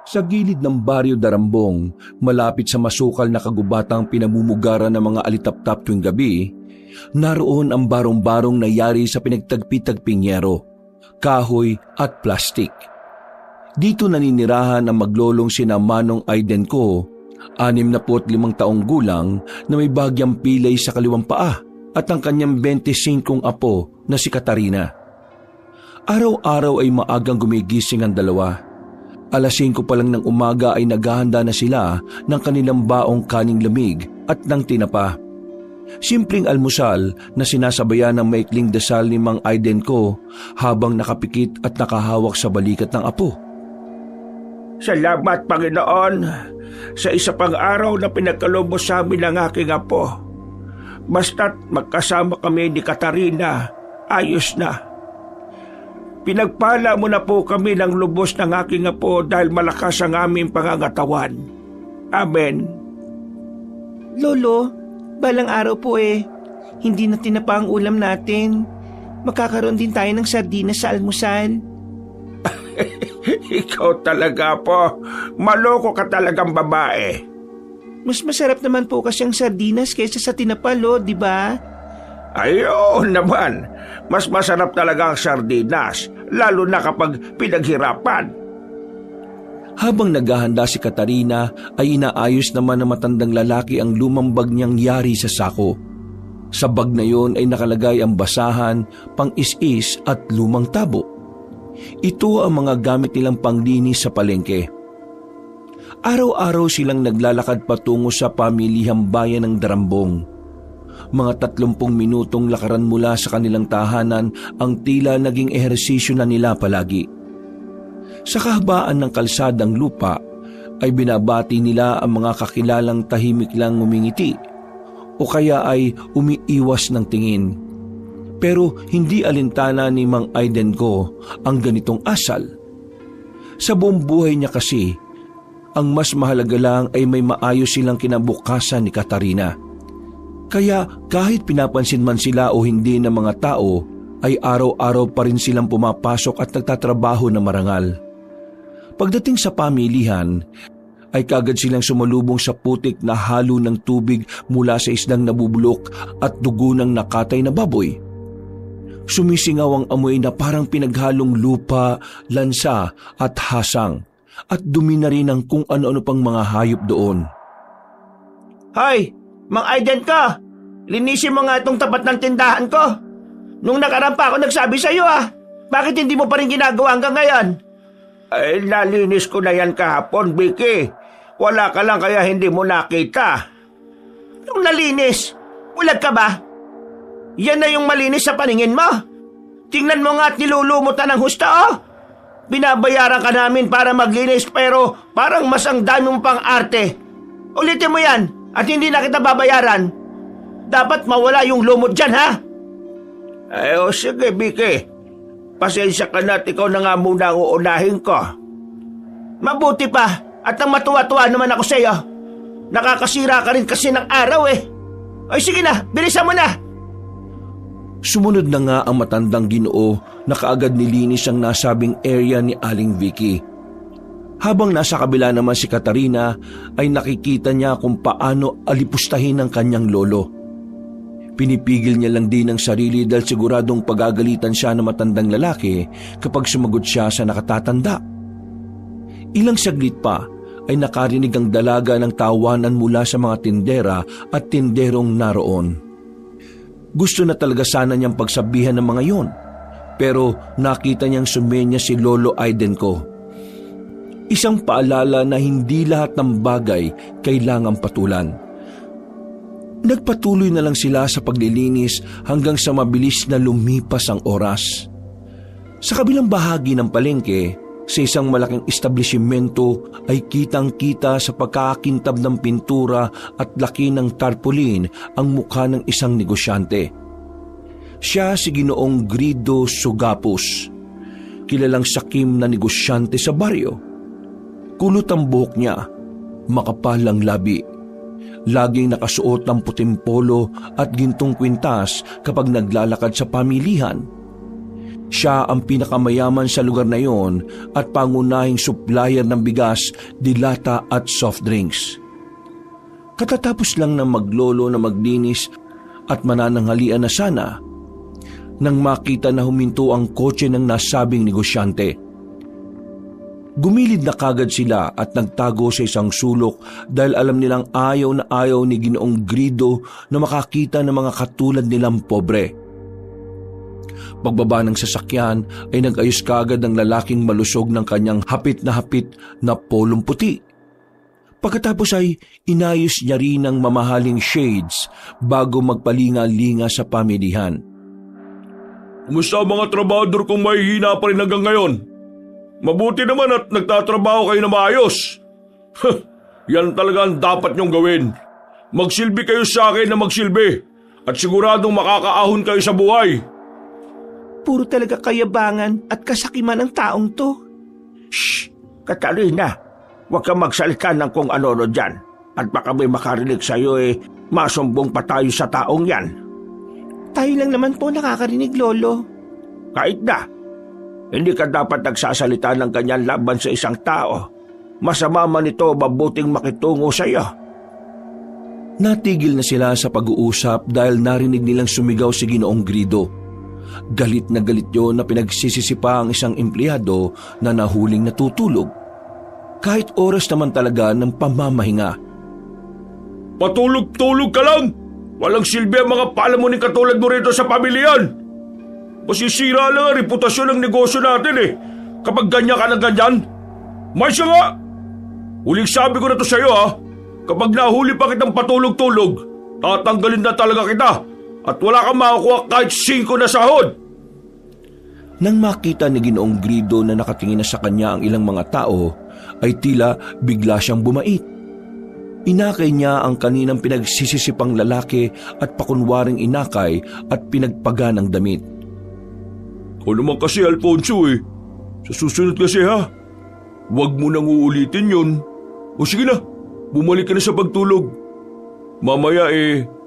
Sa gilid ng baryo Darambong, malapit sa masukal na kagubatang pinamumugaran ng mga alitaptap tuwing gabi, naroon ang barong-barong na yari sa pinagtagpi-tagping yero, kahoy at plastik. Dito naninirahan ang maglolong sina Manong Aiden ko, 65 taong gulang na may bagyang pilay sa kaliwang paa at ang kanyang 25 apo na si Katarina. Araw-araw ay maagang gumigising ang dalawa. Alas 5 pa lang ng umaga ay naghahanda na sila ng kanilang baong kaning lamig at ng tinapa. Simpleng almusal na sinasabayan ng maikling dasal ni Mang Aiden ko habang nakapikit at nakahawak sa balikat ng apo. Salamat, Panginoon, sa isa pang araw na pinagkaloob mo sa amin ng aking apo. Basta't magkasama kami ni Katarina, ayos na. Pinagpala mo na po kami ng lubos ng aking apo dahil malakas ang aming pangangatawan. Amen. Lolo, balang araw po hindi na tinapa ang ulam natin. Magkakaroon din tayo ng sardinas sa almusal. Ikaw talaga po. Maloko ka talagang babae. Mas masarap naman po kasi ang sardinas kaysa sa tinapa, Lo, di ba? Ayun naman. Mas masarap talaga ang sardinas, lalo na kapag pinaghirapan. Habang naghahanda si Katarina ay inaayos naman ng matandang lalaki ang lumang bag niyang yari sa sako. Sa bag na yon ay nakalagay ang basahan, pang-is-is at lumang tabo. Ito ang mga gamit nilang panglinis sa palengke. Araw-araw silang naglalakad patungo sa pamilihang bayan ng Darambong. Mga 30 minutong lakaran mula sa kanilang tahanan ang tila naging ehersisyo na nila palagi. Sa kahabaan ng kalsadang lupa ay binabati nila ang mga kakilalang tahimik lang ngumingiti o kaya ay umiiwas ng tingin. Pero hindi alintana ni Mang Aiden ko ang ganitong asal. Sa buong buhay niya kasi, ang mas mahalaga lang ay may maayos silang kinabukasan ni Katarina. Kaya kahit pinapansin man sila o hindi ng mga tao, ay araw-araw pa rin silang pumapasok at nagtatrabaho na marangal. Pagdating sa pamilihan, ay kagad silang sumalubong sa putik na halo ng tubig mula sa isdang nabubulok at dugo ng nakatay na baboy. Sumisingaw ang amoy na parang pinaghalong lupa, lansa at hasang, at dumi na rin ang kung ano-ano pang mga hayop doon. Hoy! Mang Aiden ka, linisin mo nga itong tapat ng tindahan ko. Nung nakaraan pa ako nagsabi sa'yo bakit hindi mo pa rin ginagawa hanggang ngayon? Ay, nalinis ko na yan kahapon, Vicky. Wala ka lang kaya hindi mo nakita. Nung nalinis, ulag ka ba? Yan na yung malinis sa paningin mo? Tingnan mo nga at nilulumutan ng husta Binabayaran ka namin para maglinis pero parang mas ang dami mong pang arte. Ulitin mo yan. At hindi na kita babayaran. Dapat mawala yung lumot dyan, ha? Ay, sige, Vicky. Pasensya ka na at ikaw na nga muna ang uunahin ko. Mabuti pa at ang matuwa-tuwa naman ako sa'yo. Nakakasira ka rin kasi ng araw Ay sige na, bilisan mo na. Sumunod na nga ang matandang Ginoo na kaagad nilinis ang nasabing area ni Aling Vicky. Habang nasa kabila naman si Katarina ay nakikita niya kung paano alipustahin ang kanyang lolo. Pinipigil niya lang din ang sarili dahil siguradong pagagalitan siya ng matandang lalaki kapag sumagot siya sa nakatatanda. Ilang saglit pa ay nakarinig ang dalaga ng tawanan mula sa mga tindera at tinderong naroon. Gusto na talaga sana niyang pagsabihan ng mga yon, pero nakita niyang sumenya si Lolo Aiden ko. Isang paalala na hindi lahat ng bagay kailangang patulan. Nagpatuloy na lang sila sa paglilinis hanggang sa mabilis na lumipas ang oras. Sa kabilang bahagi ng palengke, sa isang malaking establishmento ay kitang-kita sa pagkakakintab ng pintura at laki ng tarpaulin ang mukha ng isang negosyante. Siya si Ginoong Grido Sugapos, kilalang sakim na negosyante sa baryo. Kulot ang buhok niya, makapal ang labi. Laging nakasuot ng puting polo at gintong kwintas kapag naglalakad sa pamilihan. Siya ang pinakamayaman sa lugar na yon at pangunahing supplier ng bigas, dilata at soft drinks. Katatapos lang ng maglolo na maglinis at manananghalian na sana, nang makita na huminto ang kotse ng nasabing negosyante. Gumilid na kagad sila at nagtago sa isang sulok dahil alam nilang ayaw na ayaw ni Ginoong Grido na makakita ng mga katulad nilang pobre. Pagbaba ng sasakyan ay nag-ayos kagad ng lalaking malusog ng kanyang hapit na polong puti. Pagkatapos ay inayos niya rin ang mamahaling shades bago magpalinga-linga sa pamilihan. Kumusta ang mga trabador kung mahihina pa rin hanggang ngayon? Mabuti naman at nagtatrabaho kayo na maayos. Yan talaga ang dapat niyong gawin. Magsilbi kayo sa akin na magsilbi at siguradong makakaahon kayo sa buhay. Puro talaga kayabangan at kasakiman ng taong to. Shh! Katarina, huwag kang magsalita ng kung ano-ano dyan. At baka may makarinig sa'yo masumbong pa tayo sa taong yan. Tayo lang naman po nakakarinig, Lolo. Kahit na, hindi ka dapat nagsasalita ng ganyan laban sa isang tao. Masama man ito, mabuting makitungo sa iyo. Natigil na sila sa pag-uusap dahil narinig nilang sumigaw si Ginoong Grido. Galit na galit yun na pinagsisisipa ang isang empleyado na nahuling natutulog. Kahit oras naman talaga ng pamamahinga. Patulog-tulog ka lang! Walang silbi ang mga palamuning katulad mo rito sa pamilyan! Masisira lang ang reputasyon ng negosyo natin kapag ganyan ka na ganyan. May siya nga! Huling sabi ko na to sa iyo kapag nahuli pa kitang patulog-tulog, tatanggalin na talaga kita at wala kang makakuha kahit 5 na sahod. Nang makita ni Ginoong Grido na nakatingin na sa kanya ang ilang mga tao, ay tila bigla siyang bumait. Inakay niya ang kaninang pinagsisisipang lalaki at pakunwaring inakay at pinagpaga ng damit. O naman kasi, Alfonso Sa susunod kasi huwag mo nang uulitin yun. O sige na, bumalik ka na sa pagtulog. Mamaya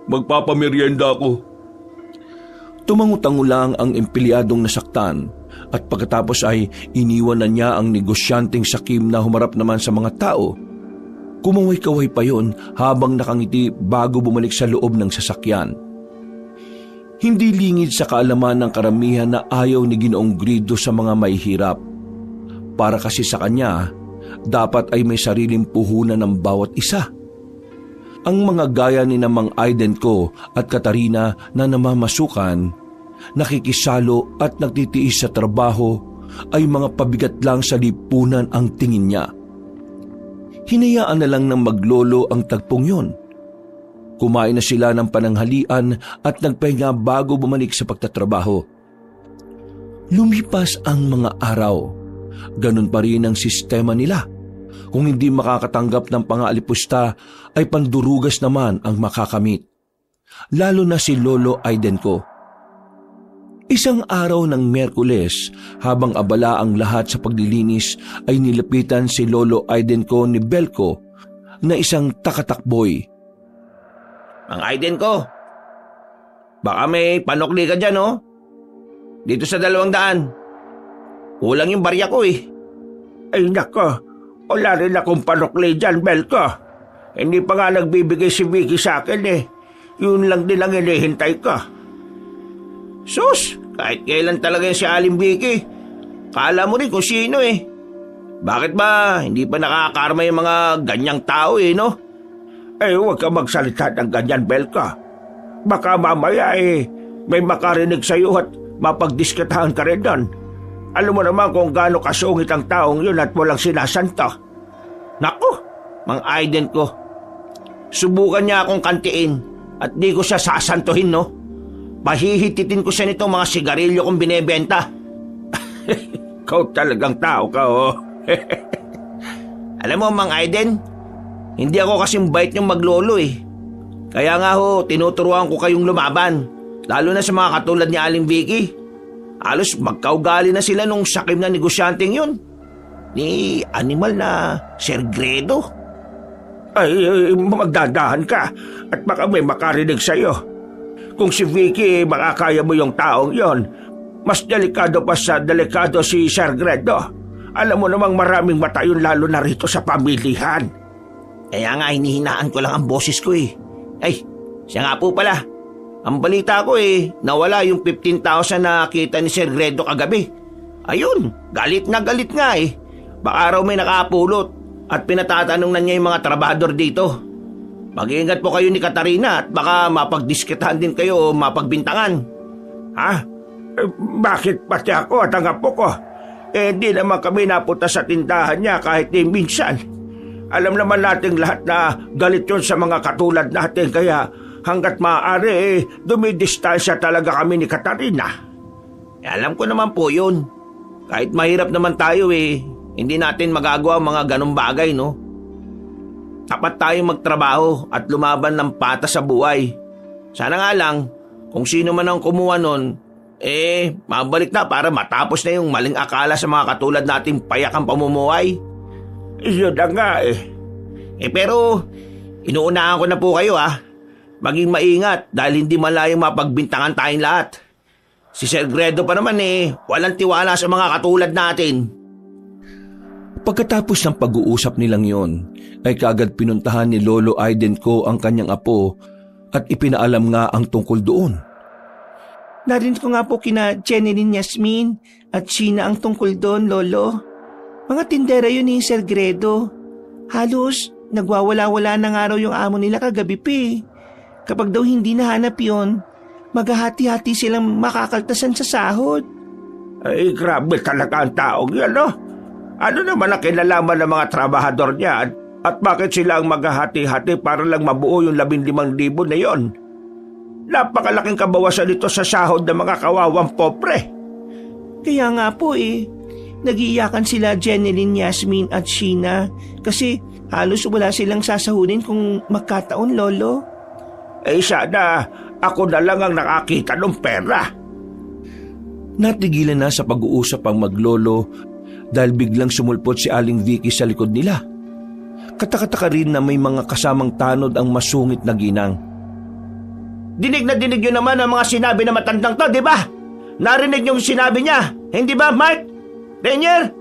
magpapamerienda ako. Tumangutango lang ang empleyadong nasaktan at pagkatapos ay iniwan na niya ang negosyanteng sakim na humarap naman sa mga tao. Kumaway-kaway pa yon habang nakangiti bago bumalik sa loob ng sasakyan. Hindi lingid sa kaalaman ng karamihan na ayaw ni Ginoong Grido sa mga mahihirap. Para kasi sa kanya, dapat ay may sariling puhunan ng bawat isa. Ang mga gaya ni Mang Aidenco at Katarina na namamasukan, nakikisalo at nagtitiis sa trabaho ay mga pabigat lang sa lipunan ang tingin niya. Hinayaan na lang ng maglolo ang tagpong yon. Kumain na sila ng pananghalian at nagpahinga bago bumalik sa pagtatrabaho. Lumipas ang mga araw. Ganun pa rin ang sistema nila. Kung hindi makakatanggap ng pangalipusta, ay pandurugas naman ang makakamit. Lalo na si Lolo Aidenco. Isang araw ng Miyerkules, habang abala ang lahat sa paglilinis, ay nilapitan si Lolo Aidenco ni Belko na isang takatakboy. Mang Aidenco, baka may panukli ka dyan, Dito sa 200. Kulang yung barya ko Ay nako, wala rin akong panukli dyan, Belko. Hindi pa nga nagbibigay si Vicky sa akin Yun lang din ang hinihintay ko. Sus, kahit kailan talaga yung si Aling Vicky. Kala mo rin kung sino Bakit ba hindi pa nakakarma yung mga ganyang tao no? Huwag ka magsalita ng ganyan, Belko. Baka mamaya may makarinig sa'yo at mapagdiskatahan ka rin doon. Alam mo naman kung gaano kasungit ang taong yun at walang sinasanto. Naku, Mang Aidenco. Subukan niya akong kantiin at di ko siya sasantuhin, Pahihititin ko siya nitong mga sigarilyo kong binebenta. Ikaw talagang tao ka, Alam mo, Mang Aiden, hindi ako kasing bait niyong maglolo Kaya nga tinuturuan ko kayong lumaban. Lalo na sa mga katulad ni Aling Vicky. Halos magkaugali na sila nung sakim na negosyanteng yun. Ni animal na Sir Gredo. Magdadahan ka at baka may makarinig sa'yo. Kung si Vicky makakaya mo yung taong yon, Mas delikado pa sa delikado si Sir Gredo. Alam mo namang maraming mata yun lalo na rito sa pamilihan. Kaya nga hinihinaan ko lang ang boses ko eh. Ay, siya nga po pala. Ang balita ko nawala yung 15,000 na kita ni Sir Gredo kagabi. Ayun, galit nga eh. Baka raw may nakapulot at pinatatanong na niya yung mga trabador dito. Mag-iingat po kayo ni Katarina at baka mapagdiskitahan din kayo o mapagbintangan. Ha? Bakit pati ako at ang apo ko? Di naman kami napunta sa tindahan niya kahit minsan. Alam naman nating lahat na galit yun sa mga katulad natin kaya hanggat maaari dumidistansya talaga kami ni Katarina. Alam ko naman po yun. Kahit mahirap naman tayo hindi natin magagawa ang mga ganong bagay, no? Dapat tayong magtrabaho at lumaban ng patas sa buhay. Sana nga lang, kung sino man ang kumuha nun, mabalik na para matapos na yung maling akala sa mga katulad nating payakang pamumuhay. Yun na nga pero, inuunahan ko na po kayo Maging maingat dahil hindi malayong mapagbintangan tayong lahat. Si Sir Gredo pa naman walang tiwala sa mga katulad natin. Pagkatapos ng pag-uusap nilang yon, ay kaagad pinuntahan ni Lolo Aidenko ang kanyang apo at ipinaalam nga ang tungkol doon. Narinig ko nga po kina Jeneline Yasmin at Sheena ang tungkol doon, Lolo. Mga tindera yun ni Sir Gredo. Halos nagwawala-wala na nga raw yung amo nila kagabi pa Kapag daw hindi nahanap yon, maghahati-hati silang makakaltasan sa sahod. Ay, grabe talaga ang taong yan, no? Ano naman ang kinalaman ng mga trabahador niya at bakit sila ang maghahati-hati para lang mabuo yung 15,000 na yon? Napakalaking kabawasan nito sa sahod ng mga kawawang popre. Kaya nga po nag-iiyakan sila Jeneline, Yasmin at Sheena kasi halos wala silang sasahunin kung magkataon, Lolo. Sana ako na lang ang nakakita ng pera. Natigilan na sa pag-uusap ang maglolo dahil biglang sumulpot si Aling Vicky sa likod nila. Katakataka rin na may mga kasamang tanod ang masungit na ginang. Dinig na dinig nyo naman ang mga sinabi na matandang to, di ba? Narinig nyo yung sinabi niya, hindi ba, Mark? Rainier?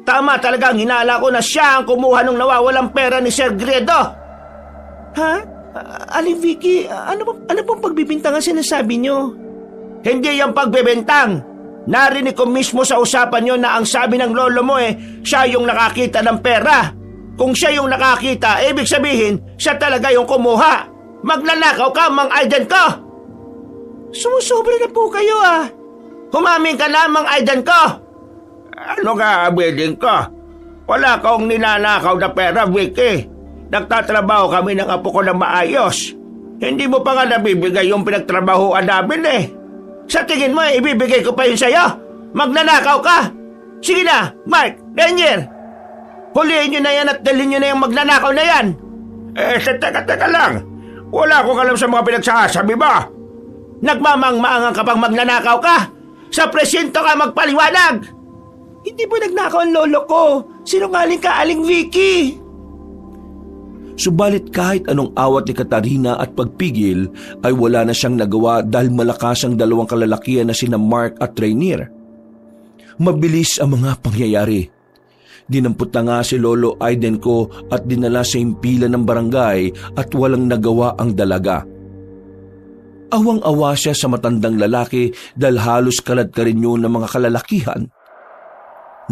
Tama talagang hinala ko na siya ang kumuha ng nawawalang pera ni Sir Gredo. Ha? Aling Vicky, ano pong pagbibintangan sinasabi nyo? Hindi yung pagbibintang. Narinig ko mismo sa usapan nyo na ang sabi ng lolo mo siya yung nakakita ng pera. Kung siya yung nakakita, ibig sabihin, siya talaga yung kumuha. Magnanakaw ka, Mang Aiden ko! Sumusobra na po kayo Humamin ka na, Mang Aiden ko! Ano ka, Abeding ko? Wala kang ninanakaw na pera, Vicky. Nagtatrabaho kami ng apo ko na maayos. Hindi mo pa nga nabibigay yung pinagtrabahoan namin Sa tingin mo ibibigay ko pa yun sa'yo? Magnanakaw ka? Sige na, Mark, Rainier. Huliin nyo na yan at dalhin nyo na yung magnanakaw na yan. Teka lang. Wala akong alam sa mga pinagsasabi mo. Nagmamang-maangang ka pang magnanakaw ka? Sa presinto ka magpaliwanag. Hindi po nagnakaw ang lolo ko. Sinungaling ka, Aling Vicky. Subalit kahit anong awat ni Katarina at pagpigil ay wala na siyang nagawa dahil malakas ang dalawang kalalakihan na sina Mark at Rainier. Mabilis ang mga pangyayari. Dinampot na nga si Lolo Aidenko at dinala sa impila ng barangay at walang nagawa ang dalaga. Awang-awa siya sa matandang lalaki dahil halos kalad ka rin yun ng mga kalalakihan.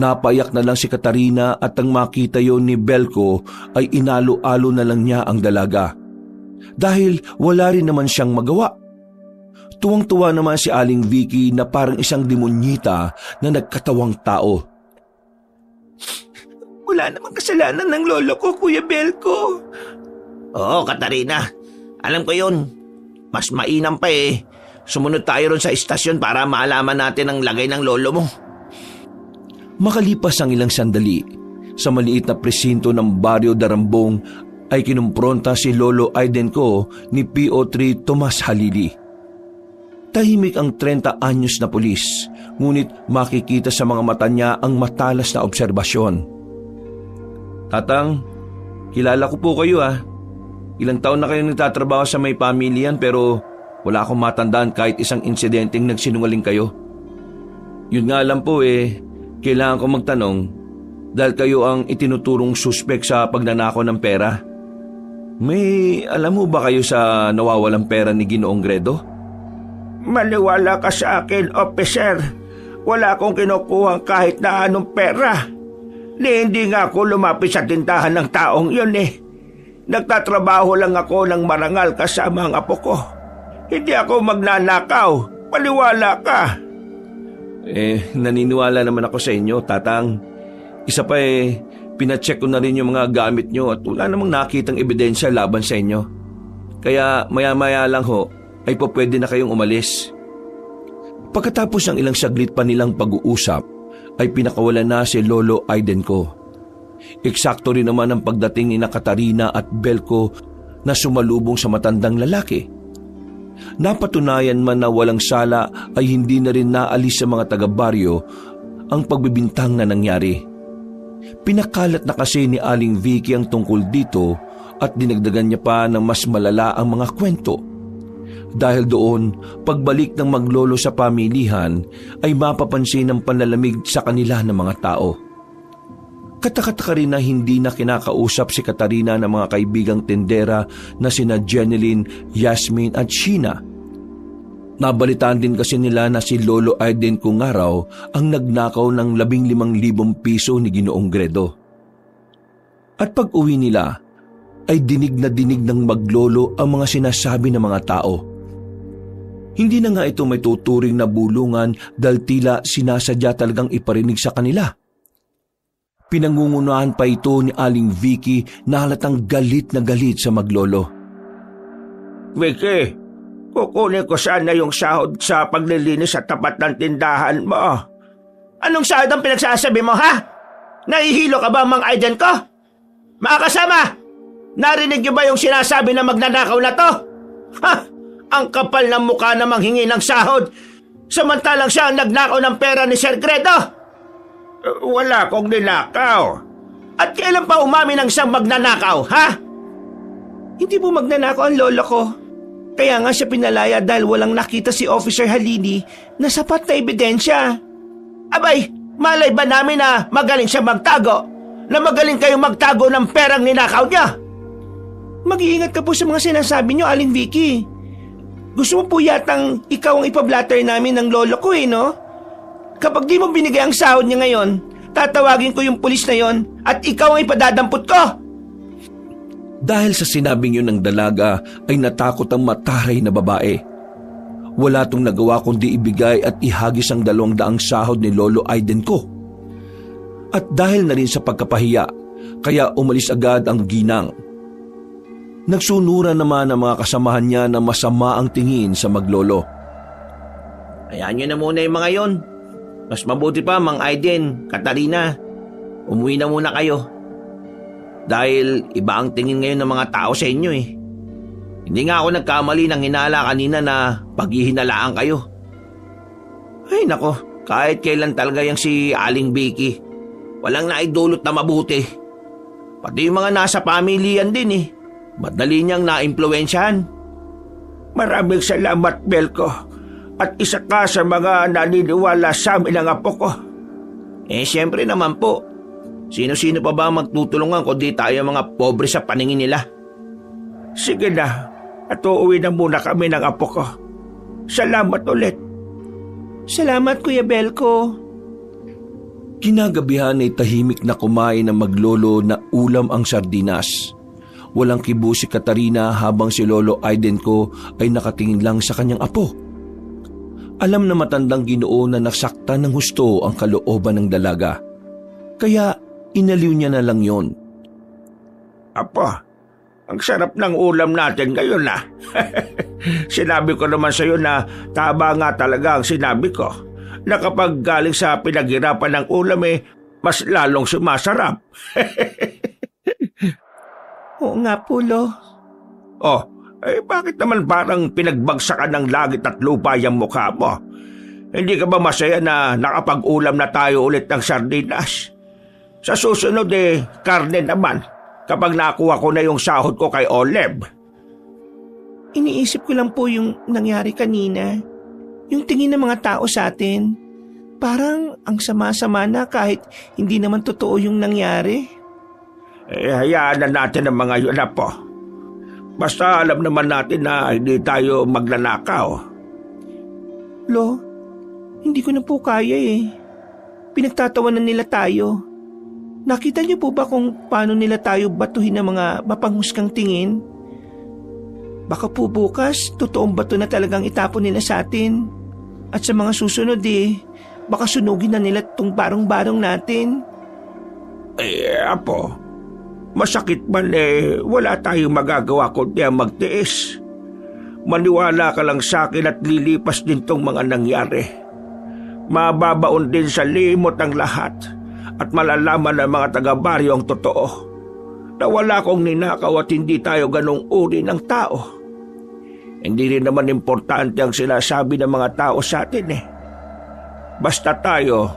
Napayak na lang si Katarina at ang makita yon ni Belko ay inalo-alo na lang niya ang dalaga. Dahil wala rin naman siyang magawa. Tuwang-tuwa naman si Aling Vicky na parang isang demonyita na nagkatawang tao. Wala namang kasalanan ng lolo ko, Kuya Belko. Oo, Katarina. Alam ko yun. Mas mainam pa Sumunod tayo ron sa istasyon para maalaman natin ang lagay ng lolo mo. Makalipas ang ilang sandali, sa maliit na presinto ng Baryo Darambong ay kinumpronta si Lolo Aidenko ni PO3 Tomas Halili. Tahimik ang 30 anyos na pulis, ngunit makikita sa mga mata niya ang matalas na obserbasyon. Tatang, kilala ko po kayo Ilang taon na kayo nagtatrabaho sa may pamilyan pero wala akong matandaan kahit isang insidenteng nagsinungaling kayo. Yun nga lang po kailangan ko magtanong dahil kayo ang itinuturong suspek sa pagnanakaw ng pera. May alam mo ba kayo sa nawawalang pera ni Ginoong Gredo? Maniwala ka sa akin, officer. Wala akong kinukuha kahit na anong pera. Hindi nga ako lumapit sa tindahan ng taong yun Nagtatrabaho lang ako ng marangal kasama ang apo ko. Hindi ako magnanakaw. Paniwala ka. Naniniwala naman ako sa inyo, Tatang. Isa pa pinacheck ko na rin yung mga gamit nyo at wala namang nakitang ebidensya laban sa inyo. Kaya maya-maya lang ay pwede na kayong umalis. Pagkatapos ng ilang saglit pa nilang pag-uusap, ay pinakawalan na si Lolo Aiden ko. Eksakto rin naman ang pagdating ni Katarina at Belko na sumalubong sa matandang lalaki. Napatunayan man na walang sala ay hindi na rin naalis sa mga taga-baryo ang pagbibintang na nangyari. Pinakalat na kasi ni Aling Vicky ang tungkol dito at dinagdagan niya pa ng mas malala ang mga kwento. Dahil doon, pagbalik ng maglolo sa pamilihan ay mapapansin ang panlalamig sa kanila ng mga tao. Katakataka rin na hindi na kinakausap si Katarina ng mga kaibigang tendera na sina Jeneline, Yasmin at Sheena. Nabalitaan din kasi nila na si Lolo Aiden kung araw ang nagnakaw ng 15,000 piso ni Ginoong Gredo. At pag uwi nila, ay dinig na dinig ng maglolo ang mga sinasabi ng mga tao. Hindi na nga ito may tuturing na bulungan dahil tila sinasadya talagang iparinig sa kanila. Pinangungunahan pa ito ni Aling Vicky na halatang galit na galit sa maglolo. Vicky, kukunin ko sana yung sahod sa paglilinis sa tapat ng tindahan mo. Anong sahod ang pinagsasabi mo, ha? Nahihilo ka ba, Mang Aiden ko? Mga kasama, narinig niyo ba yung sinasabi na magnanakaw na to? Ha? Ang kapal ng mukha na manghingi ng sahod, samantalang siya ang nagnakaw ng pera ni Sir Gredo. Wala akong ninakaw. At kailan pa umamin ng siyang magnanakaw, ha? Hindi mo magnanakaw ang lolo ko. Kaya nga siya pinalaya dahil walang nakita si Officer Halili na sapat na ebidensya. Abay, malay ba namin na magaling siya magtago? Na magaling kayong magtago ng perang ninakaw niya? Mag-iingat ka po sa mga sinasabi niyo, Aling Vicky. Gusto mo po yatang ikaw ang ipablatter namin ng lolo ko no? Kapag di mo binigay ang sahod niya ngayon, tatawagin ko yung pulis na yon at ikaw ang ipadadampot ko. Dahil sa sinabing yun ng dalaga ay natakot ang mataray na babae. Wala tong nagawa kundi ibigay at ihagis ang 200 sahod ni Lolo Aiden ko. At dahil na rin sa pagkapahiya, kaya umalis agad ang ginang. Nagsunuran naman ang mga kasamahan niya na masama ang tingin sa maglolo. Hayaan nyo na muna yung mga yon. Mas mabuti pa, Mang Aiden, Katarina, umuwi na muna kayo. Dahil iba ang tingin ngayon ng mga tao sa inyo Hindi nga ako nagkamali ng hinala kanina na paghihinalaan kayo. Ay nako, kahit kailan talaga yung si Aling Vicky, walang naidulot na mabuti. Pati yung mga nasa pamilyan din madali niyang naimpluwensyahan. Maraming salamat, Belko. At isa ka sa mga naniniwala sa amin ng apo ko. Siyempre naman po. Sino-sino pa ba magtutulungan kundi tayo mga pobre sa paningin nila? Sige na, at uuwi na muna kami ng apo ko. Salamat ulit. Salamat, Kuya Belko. Kinagabihan ay tahimik na kumain ng maglolo na ulam ang sardinas. Walang kibo si Katarina habang si Lolo Aiden ko ay nakatingin lang sa kanyang apo. Alam na matandang Ginoo na nasaktan ng husto ang kalooban ng dalaga. Kaya inaliw niya na lang yon. Apo, ang sarap ng ulam natin ngayon Sinabi ko naman sa iyo na tama nga talaga ang sinabi ko. Na kapag galing sa pinaghirapan ng ulam mas lalong sumasarap. Oo nga po, Lo. Oh, bakit naman parang pinagbagsakan ng langit at lupa yung mukha mo? Hindi ka ba masaya na nakapag-ulam na tayo ulit ng sardinas? Sa susunod karne naman kapag nakuha ko na yung sahod ko kay Oleb. Iniisip ko lang po yung nangyari kanina. Yung tingin ng mga tao sa atin. Parang ang sama-sama na kahit hindi naman totoo yung nangyari. Hayaan na natin ang mga yun, Apo. Basta alam naman natin na hindi tayo magnanakaw. Lo, hindi ko na po kaya eh. Pinagtatawanan nila tayo. Nakita niyo po ba kung paano nila tayo batuhin ng mga mapanghusgang tingin? Baka po bukas, totoong bato na talagang itapon nila sa atin. At sa mga susunod baka sunugin na nila itong barong-barong natin. Apo, masakit man wala tayong magagawa kundi ang magtiis. Maniwala ka lang sa akin at lilipas din tong mga nangyari. Mababaon din sa limot ang lahat at malalaman ng mga taga-baryo ang totoo na wala kong ninakaw at hindi tayo ganong uri ng tao. Hindi rin naman importante ang sinasabi ng mga tao sa atin Basta tayo,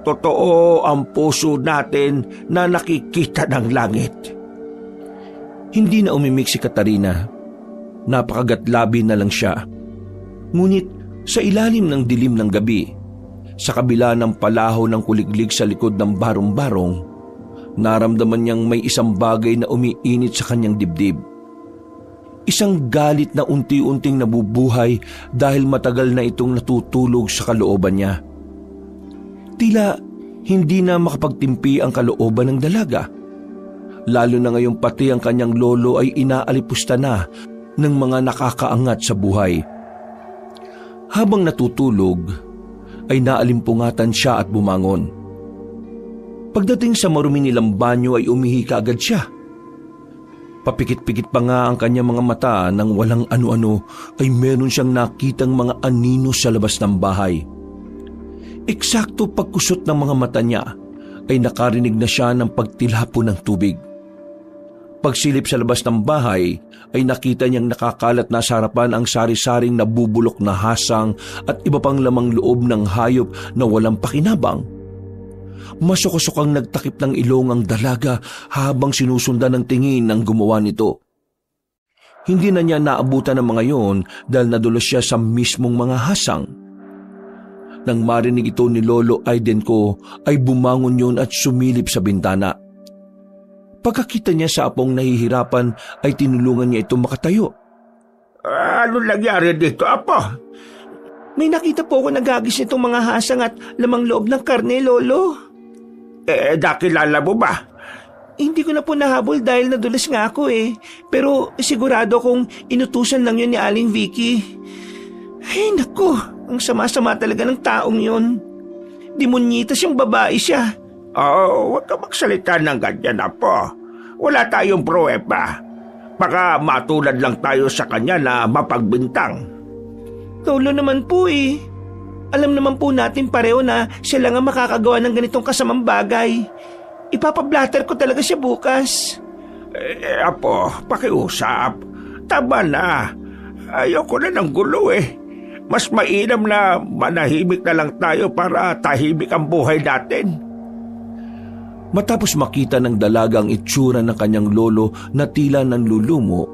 totoo ang puso natin na nakikita ng langit. Hindi na umimik si Katarina. Napakagatlabi na lang siya. Ngunit sa ilalim ng dilim ng gabi, sa kabila ng palaho ng kuliglig sa likod ng barong-barong, naramdaman niyang may isang bagay na umiinit sa kanyang dibdib. Isang galit na unti-unting nabubuhay dahil matagal na itong natutulog sa kalooban niya. Tila hindi na makapagtimpi ang kalooban ng dalaga. Lalo na ngayong pati ang kanyang lolo ay inaalipusta na ng mga nakakaangat sa buhay. Habang natutulog, ay naalimpungatan siya at bumangon. Pagdating sa marumi nilang banyo ay umihi kaagad siya. Papikit-pikit pa nga ang kanyang mga mata nang walang ano-ano ay meron siyang nakitang mga anino sa labas ng bahay. Eksakto pagkusot ng mga mata niya ay nakarinig na siya ng pagtilhapo ng tubig. Pagsilip sa labas ng bahay ay nakita niyang nakakalat na sa harapan ang sari-saring nabubulok na hasang at iba pang lamang loob ng hayop na walang pakinabang. Masukasukang nagtakip ng ilong ang dalaga habang sinusundan ng tingin ng gumawa nito. Hindi na niya naabutan ng mga yon dahil nadulas siya sa mismong mga hasang. Nang marinig ito ni Lolo Aidenko ay bumangon yun at sumilip sa bintana. Pagkakita niya sa apong nahihirapan ay tinulungan niya ito makatayo. Ano nangyari dito, Apo? May nakita po ako nagagis nitong mga hasang at lamang loob ng karne, Lolo. Nakilala mo ba? Hindi ko na po nahabol dahil nadulas nga ako Pero sigurado kong inutusan lang yun ni Aling Vicky. Ay naku, ang sama-sama talaga ng taong yun. Demonyitas yung babae siya. Huwag ka magsalita ng ganyan, Apo. Wala tayong pruweba. Baka matulad lang tayo sa kanya na mapagbintang. Lolo naman po Alam naman po natin pareho na siya lang ang makakagawa ng ganitong kasamang bagay. Ipapablatter ko talaga siya bukas. Apo, pakiusap. Tama na. Ayoko na ng gulo Mas mainam na manahimik na lang tayo para tahimik ang buhay natin. Matapos makita ng dalaga ang itsura ng kanyang lolo na tila nanlulumo,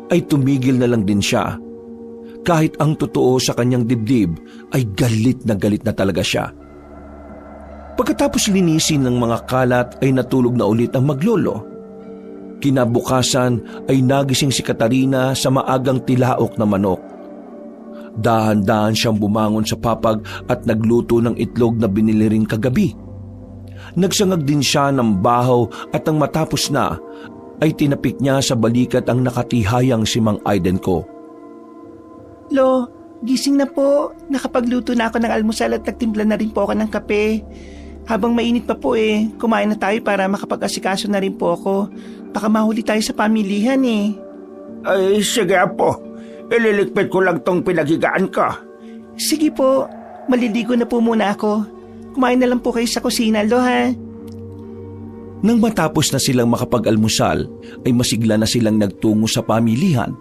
ay tumigil na lang din siya. Kahit ang totoo sa kanyang dibdib ay galit na talaga siya. Pagkatapos linisin ng mga kalat ay natulog na ulit ang maglolo. Kinabukasan ay nagising si Katarina sa maagang tilaok na manok. Dahan-dahan siyang bumangon sa papag at nagluto ng itlog na binili rin kagabi. Nagsangag din siya ng bahaw at ang matapos na ay tinapik niya sa balikat ang nakatihayang si Mang Aidenko. Lo, gising na po. Nakapagluto na ako ng almusal at nagtimpla na rin po ako ng kape. Habang mainit pa po kumain na tayo para makapag-asikaso na rin po ako. Baka mahuli tayo sa pamilihan Ay, sige po. Ililigpit ko lang tong pinaghigaan ko. Sige po, maliligo na po muna ako. Kumain na lang po kayo sa kusina, Lo, ha? Nang matapos na silang makapag-almusal, ay masigla na silang nagtungo sa pamilihan.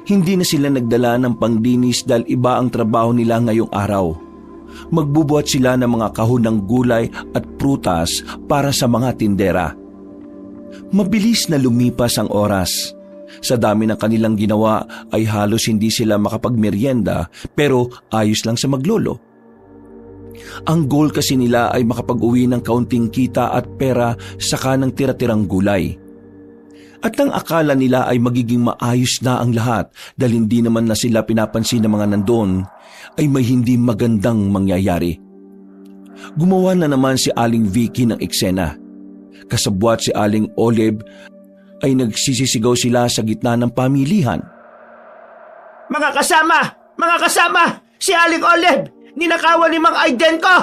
Hindi na sila nagdala ng pangdinis dahil iba ang trabaho nila ngayong araw. Magbubuhat sila ng mga kahon ng gulay at prutas para sa mga tindera. Mabilis na lumipas ang oras. Sa dami ng kanilang ginawa ay halos hindi sila makapagmeryenda pero ayos lang sa maglolo. Ang goal kasi nila ay makapag-uwi ng kaunting kita at pera saka ng tira-tirang gulay. At ang akala nila ay magiging maayos na ang lahat dahil hindi naman na sila pinapansin ng mga nandun, ay may hindi magandang mangyayari. Gumawa na naman si Aling Vicky ng eksena. Kasabwat si Aling Olive ay nagsisisigaw sila sa gitna ng pamilihan. Mga kasama! Mga kasama! Si Aling Olive! Ninakawan ni Mang Aiden ko!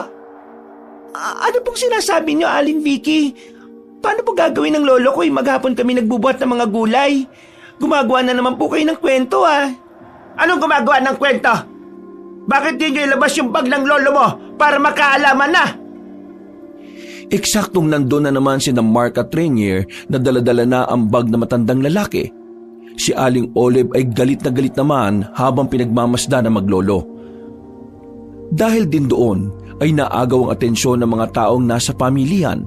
Ano pong sinasabi niyo, Aling Vicky? Paano po gagawin ng lolo ko? Maghapon kami nagbubuhat ng mga gulay. Gumagawa na naman po kayo ng kwento, ah. Anong gumagawa ng kwento? Bakit di niyo ilabas yung bag ng lolo mo para makaalaman na? Eksaktong nandun na naman si Mark at Rainier na daladala na ang bag na matandang lalaki. Si Aling Olive ay galit na galit naman habang pinagmamasda na maglolo. Dahil din doon ay naagaw ang atensyon ng mga taong nasa pamilihan.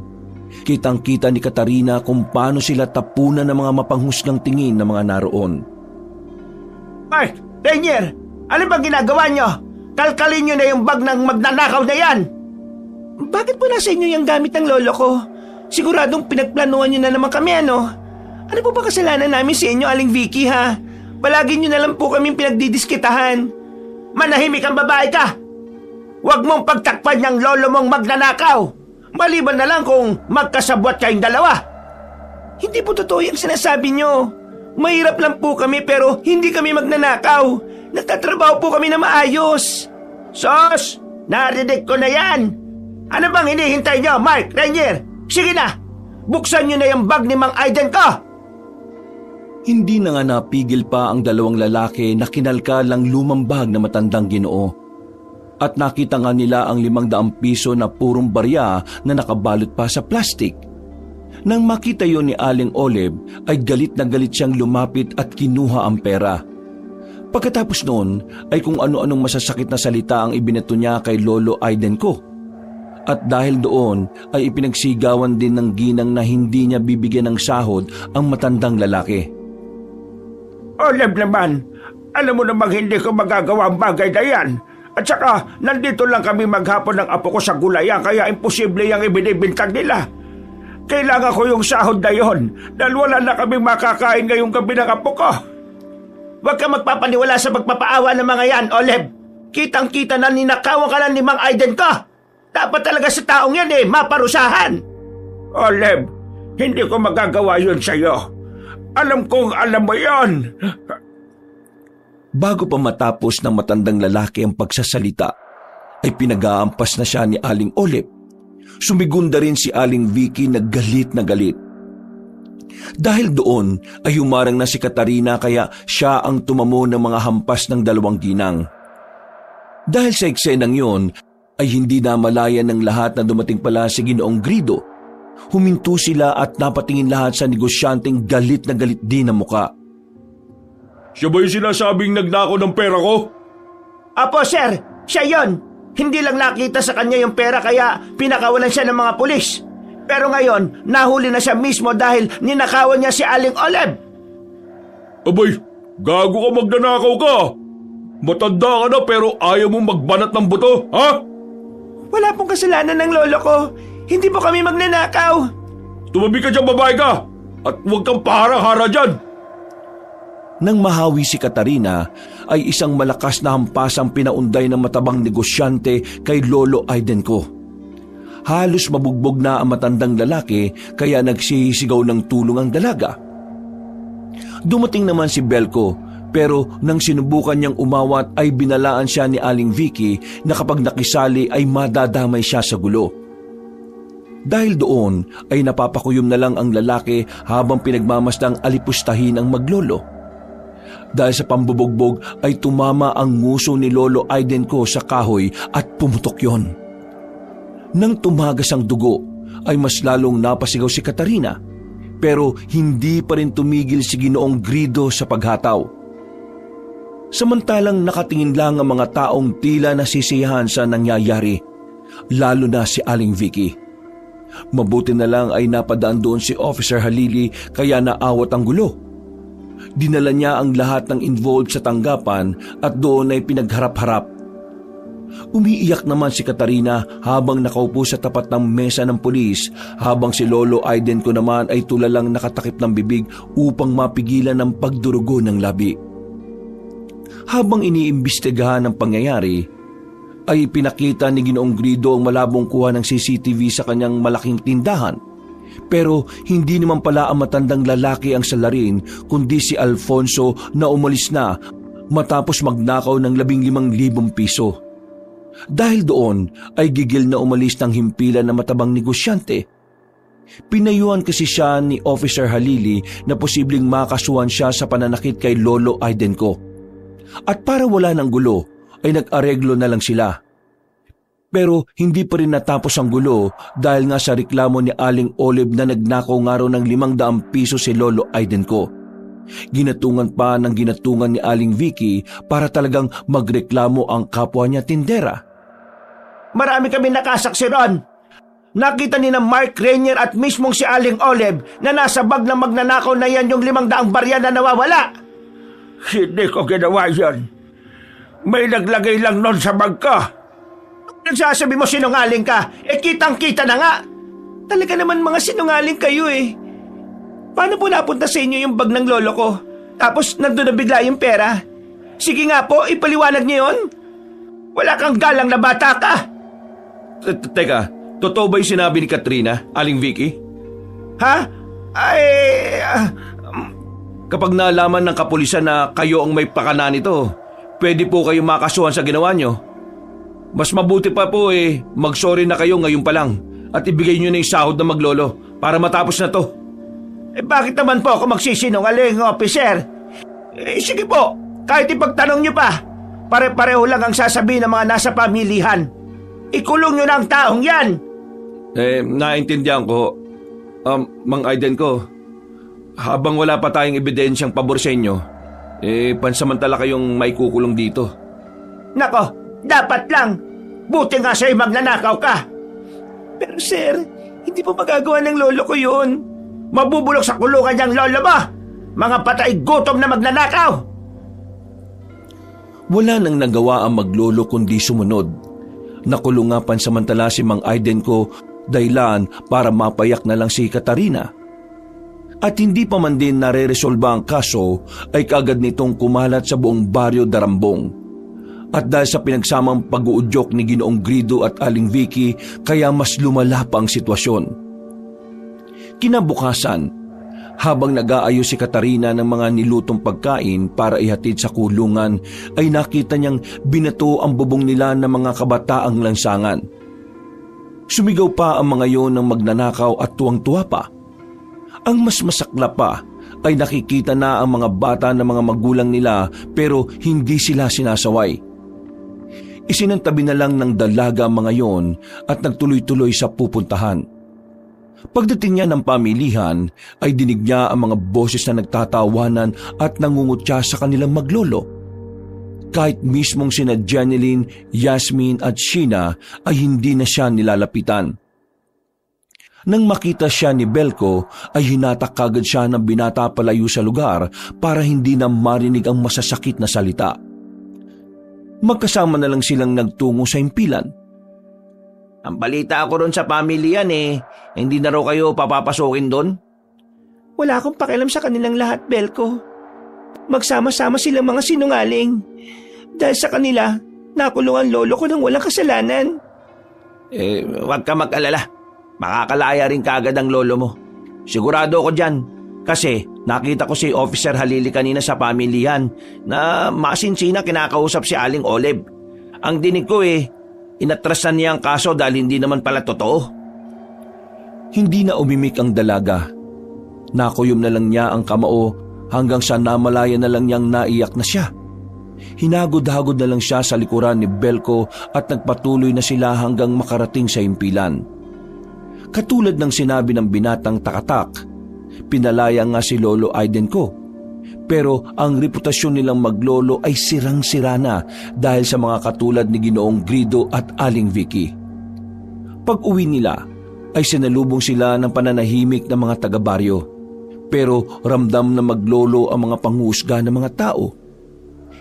Kitang-kita ni Katarina kung paano sila tapunan ng mga mapanghusgang tingin ng mga naroon. Mark, Rainier, ano bang ginagawa nyo? Kalkalin nyo na yung bag ng magnanakaw na yan! Bakit po nasa inyo yung gamit ng lolo ko? Siguradong pinagplanuhan nyo na naman kami, ano? Ano po ba kasalanan namin sa inyo, Aling Vicky, ha? Palagi nyo na lang po kaming pinagdidiskitahan. Manahimik ang babae ka! Huwag mong pagtakpan niyang lolo mong magnanakaw! Maliban na lang kung magkasabwat kayong dalawa! Hindi po totoo yung sinasabi nyo. Mahirap lang po kami pero hindi kami magnanakaw. Nagtatrabaho po kami na maayos. Sos! Narinig ko na yan! Ano bang hinihintay nyo, Mark, Rainier? Sige na! Buksan nyo na yung bag ni Mang Aiden ko! Hindi na nga napigil pa ang dalawang lalaki na kinalkal ang lumang bag na matandang Ginoo. At nakita nga nila ang 500 piso na purong barya na nakabalot pa sa plastik. Nang makita yon ni Aling Olive ay galit na galit siyang lumapit at kinuha ang pera. Pagkatapos noon ay kung ano-anong masasakit na salita ang ibinato niya kay Lolo Aiden ko. At dahil doon ay ipinagsigawan din ng ginang na hindi niya bibigyan ng sahod ang matandang lalaki. Olive naman, alam mo namang hindi ko magagawa ang bagay na yan. At saka, nandito lang kami maghapon ng apo ko sa gulayan kaya imposible yung ibinibintang nila. Kailangan ko yung sahod na yon dahil wala na kami makakain ngayong gabi ng apo ko. Huwag ka magpapaniwala sa pagpapaawa ng mga yan, Olive. Kitang-kita na ninakawan ka lang ni Mang Aiden ko. Dapat talaga sa taong yan maparusahan. Olive, hindi ko magagawa yun sa'yo. Alam kong alam mo yon. Bago pa matapos ng matandang lalaki ang pagsasalita, ay pinag-aampas na siya ni Aling Olive. Sumigunda rin si Aling Vicky na galit na galit. Dahil doon ay humarang na si Katarina kaya siya ang tumamo ng mga hampas ng dalawang ginang. Dahil sa eksenang yon, ay hindi na malaya ng lahat na dumating pala si Ginoong Grido. Huminto sila at napatingin lahat sa negosyanteng galit na galit din ang muka. Siya ba yung sinasabing nagnakaw ng pera ko? Apo, sir. Siya yon. Hindi lang nakita sa kanya yung pera kaya pinakawalan siya ng mga pulis. Pero ngayon, nahuli na siya mismo dahil ninakawan niya si Aling Olive. Abay, gago ka magnanakaw ka. Matanda ka na pero ayaw mong magbanat ng buto, ha? Wala pong kasalanan ng lolo ko. Hindi po kami magnanakaw. Tumabi ka dyan, babae ka. At huwag kang paharang-hara dyan. Nang mahawi si Katarina, ay isang malakas na hampas ang pinaunday ng matabang negosyante kay Lolo Aiden ko. Halos mabugbog na ang matandang lalaki kaya nagsisigaw ng tulong ang dalaga. Dumating naman si Belko pero nang sinubukan niyang umawat ay binalaan siya ni Aling Vicky na kapag nakisali ay madadamay siya sa gulo. Dahil doon ay napapakuyom na lang ang lalaki habang pinagmamasdang alipustahin ang maglolo. Dahil sa pambubugbog ay tumama ang nguso ni Lolo Aiden ko sa kahoy at pumutok yon. Nang tumagas ang dugo ay mas lalong napasigaw si Katarina pero hindi pa rin tumigil si Ginoong Grido sa paghataw. Samantalang nakatingin lang ang mga taong tila nasisiyahan sa nangyayari, lalo na si Aling Vicky. Mabuti na lang ay napadaan doon si Officer Halili kaya naawat ang gulo. Dinala niya ang lahat ng involved sa tanggapan at doon ay pinagharap-harap. Umiiyak naman si Katarina habang nakaupo sa tapat ng mesa ng pulis, habang si Lolo Aiden ko naman ay tulalang nakatakip ng bibig upang mapigilan ang pagdurugo ng labi. Habang iniimbestigahan ang pangyayari, ay pinakita ni Ginoong Grido ang malabong kuha ng CCTV sa kanyang malaking tindahan. Pero hindi naman pala ang matandang lalaki ang salarin, kundi si Alfonso na umalis na matapos magnakaw ng 15,000 piso. Dahil doon ay gigil na umalis ng himpilan na matabang negosyante. Pinayuhan kasi siya ni Officer Halili na posibleng makasuhan siya sa pananakit kay Lolo Aiden ko. At para wala ng gulo ay nag-areglo na lang sila. Pero hindi pa rin natapos ang gulo dahil nga sa reklamo ni Aling Olive na nagnakaw nga raw ng 500 piso si Lolo Aiden ko. Ginatungan pa ng ginatungan ni Aling Vicky para talagang magreklamo ang kapwa niya tindera. Marami kami nakasaksi ron. Nakita ni na Mark Rainier at mismong si Aling Olive na nasa bag na magnanakaw na yan yung 500 barya na nawawala. Hindi ko ginawa yan. May naglagay lang nun sa bag ka. Nagsasabi mo sinungaling ka, kitang-kita na nga. Talaga naman mga sinungaling kayo eh. Paano po napunta sa inyo yung bag ng lolo ko? Tapos nandun na bigla yung pera? Sige nga po, ipaliwanag niyo yun. Wala kang galang na bata ka. Teka, totoo ba yung sinabi ni Katrina, Aling Vicky? Ha? Kapag nalaman ng kapulisan na kayo ang may pakana nito, pwede po kayo makasuhan sa ginawa nyo. Mas mabuti pa po mag-sorry na kayo ngayon pa lang at ibigay nyo na yung sahod na maglolo para matapos na to. Bakit naman po ako magsisinungaling, officer? Sige po, kahit ipagtanong nyo pa, pare-pareho lang ang sasabihin ng mga nasa pamilihan. Ikulong nyo na ang taong yan. Naintindihan ko. Mang Aiden ko, habang wala pa tayong ebidensyang pabor sa inyo, pansamantala kayong maikukulong dito. Nako, dapat lang. Buti nga sa'yo magnanakaw ka. Pero sir, hindi po magagawa ng lolo ko yun. Mabubulok sa kulungan niyang lolo mo. Mga patay gutom na magnanakaw. Wala nang nagawa ang maglolo kundi sumunod. Nakulong nga pansamantala si Mang Aiden ko dahilan para mapayak na lang si Katarina. At hindi pa man din nare-resolba ang kaso ay kaagad nitong kumalat sa buong baryo Darambong. At dahil sa pinagsamang pag-uudyok ni Ginoong Grido at Aling Vicky, kaya mas lumala pa ang sitwasyon. Kinabukasan, habang nag-aayos si Katarina ng mga nilutong pagkain para ihatid sa kulungan, ay nakita niyang binato ang bubong nila ng mga kabataang lansangan. Sumigaw pa ang mga yon ng magnanakaw at tuwang-tuwa pa. Ang mas masakla pa ay nakikita na ang mga bata ng mga magulang nila pero hindi sila sinasaway. Isinantabi na lang ng dalaga ang mga yon at nagtuloy-tuloy sa pupuntahan. Pagdating niya ng pamilihan ay dinig niya ang mga boses na nagtatawanan at nangungutya sa kanilang maglolo. Kahit mismong sina Janeline, Yasmin at Sheena ay hindi na siya nilalapitan. Nang makita siya ni Belko ay hinatak kagad siya ng binata palayo sa lugar para hindi na marinig ang masasakit na salita. Magkasama na lang silang nagtungo sa himpilan. Ang balita ako ron sa pamilya hindi na raw kayo papapasukin doon? Wala akong pakialam sa kanilang lahat, Belko. Magsama-sama silang mga sinungaling. Dahil sa kanila, nakulong ang lolo ko nang walang kasalanan. Huwag ka mag-alala. Makakalaya rin kaagad ang lolo mo. Sigurado ako dyan. Kasi nakita ko si Officer Halili kanina sa pamilyan na masinsina kinakausap si Aling Olive. Ang dinig ko inatrasan niya ang kaso dahil hindi naman pala totoo. Hindi na umimik ang dalaga. Nakuyom na lang niya ang kamao hanggang sa namalaya na lang niyang naiyak na siya. Hinagod-hagod na lang siya sa likuran ni Belko at nagpatuloy na sila hanggang makarating sa himpilan. Katulad ng sinabi ng binatang Takatak, pinalaya nga si Lolo Aiden ko. Pero ang reputasyon nilang maglolo ay sirang-sira na dahil sa mga katulad ni Ginoong Grido at Aling Vicky. Pag-uwi nila ay sinalubong sila ng pananahimik na mga taga-baryo. Pero ramdam na maglolo ang mga panghusga ng mga tao.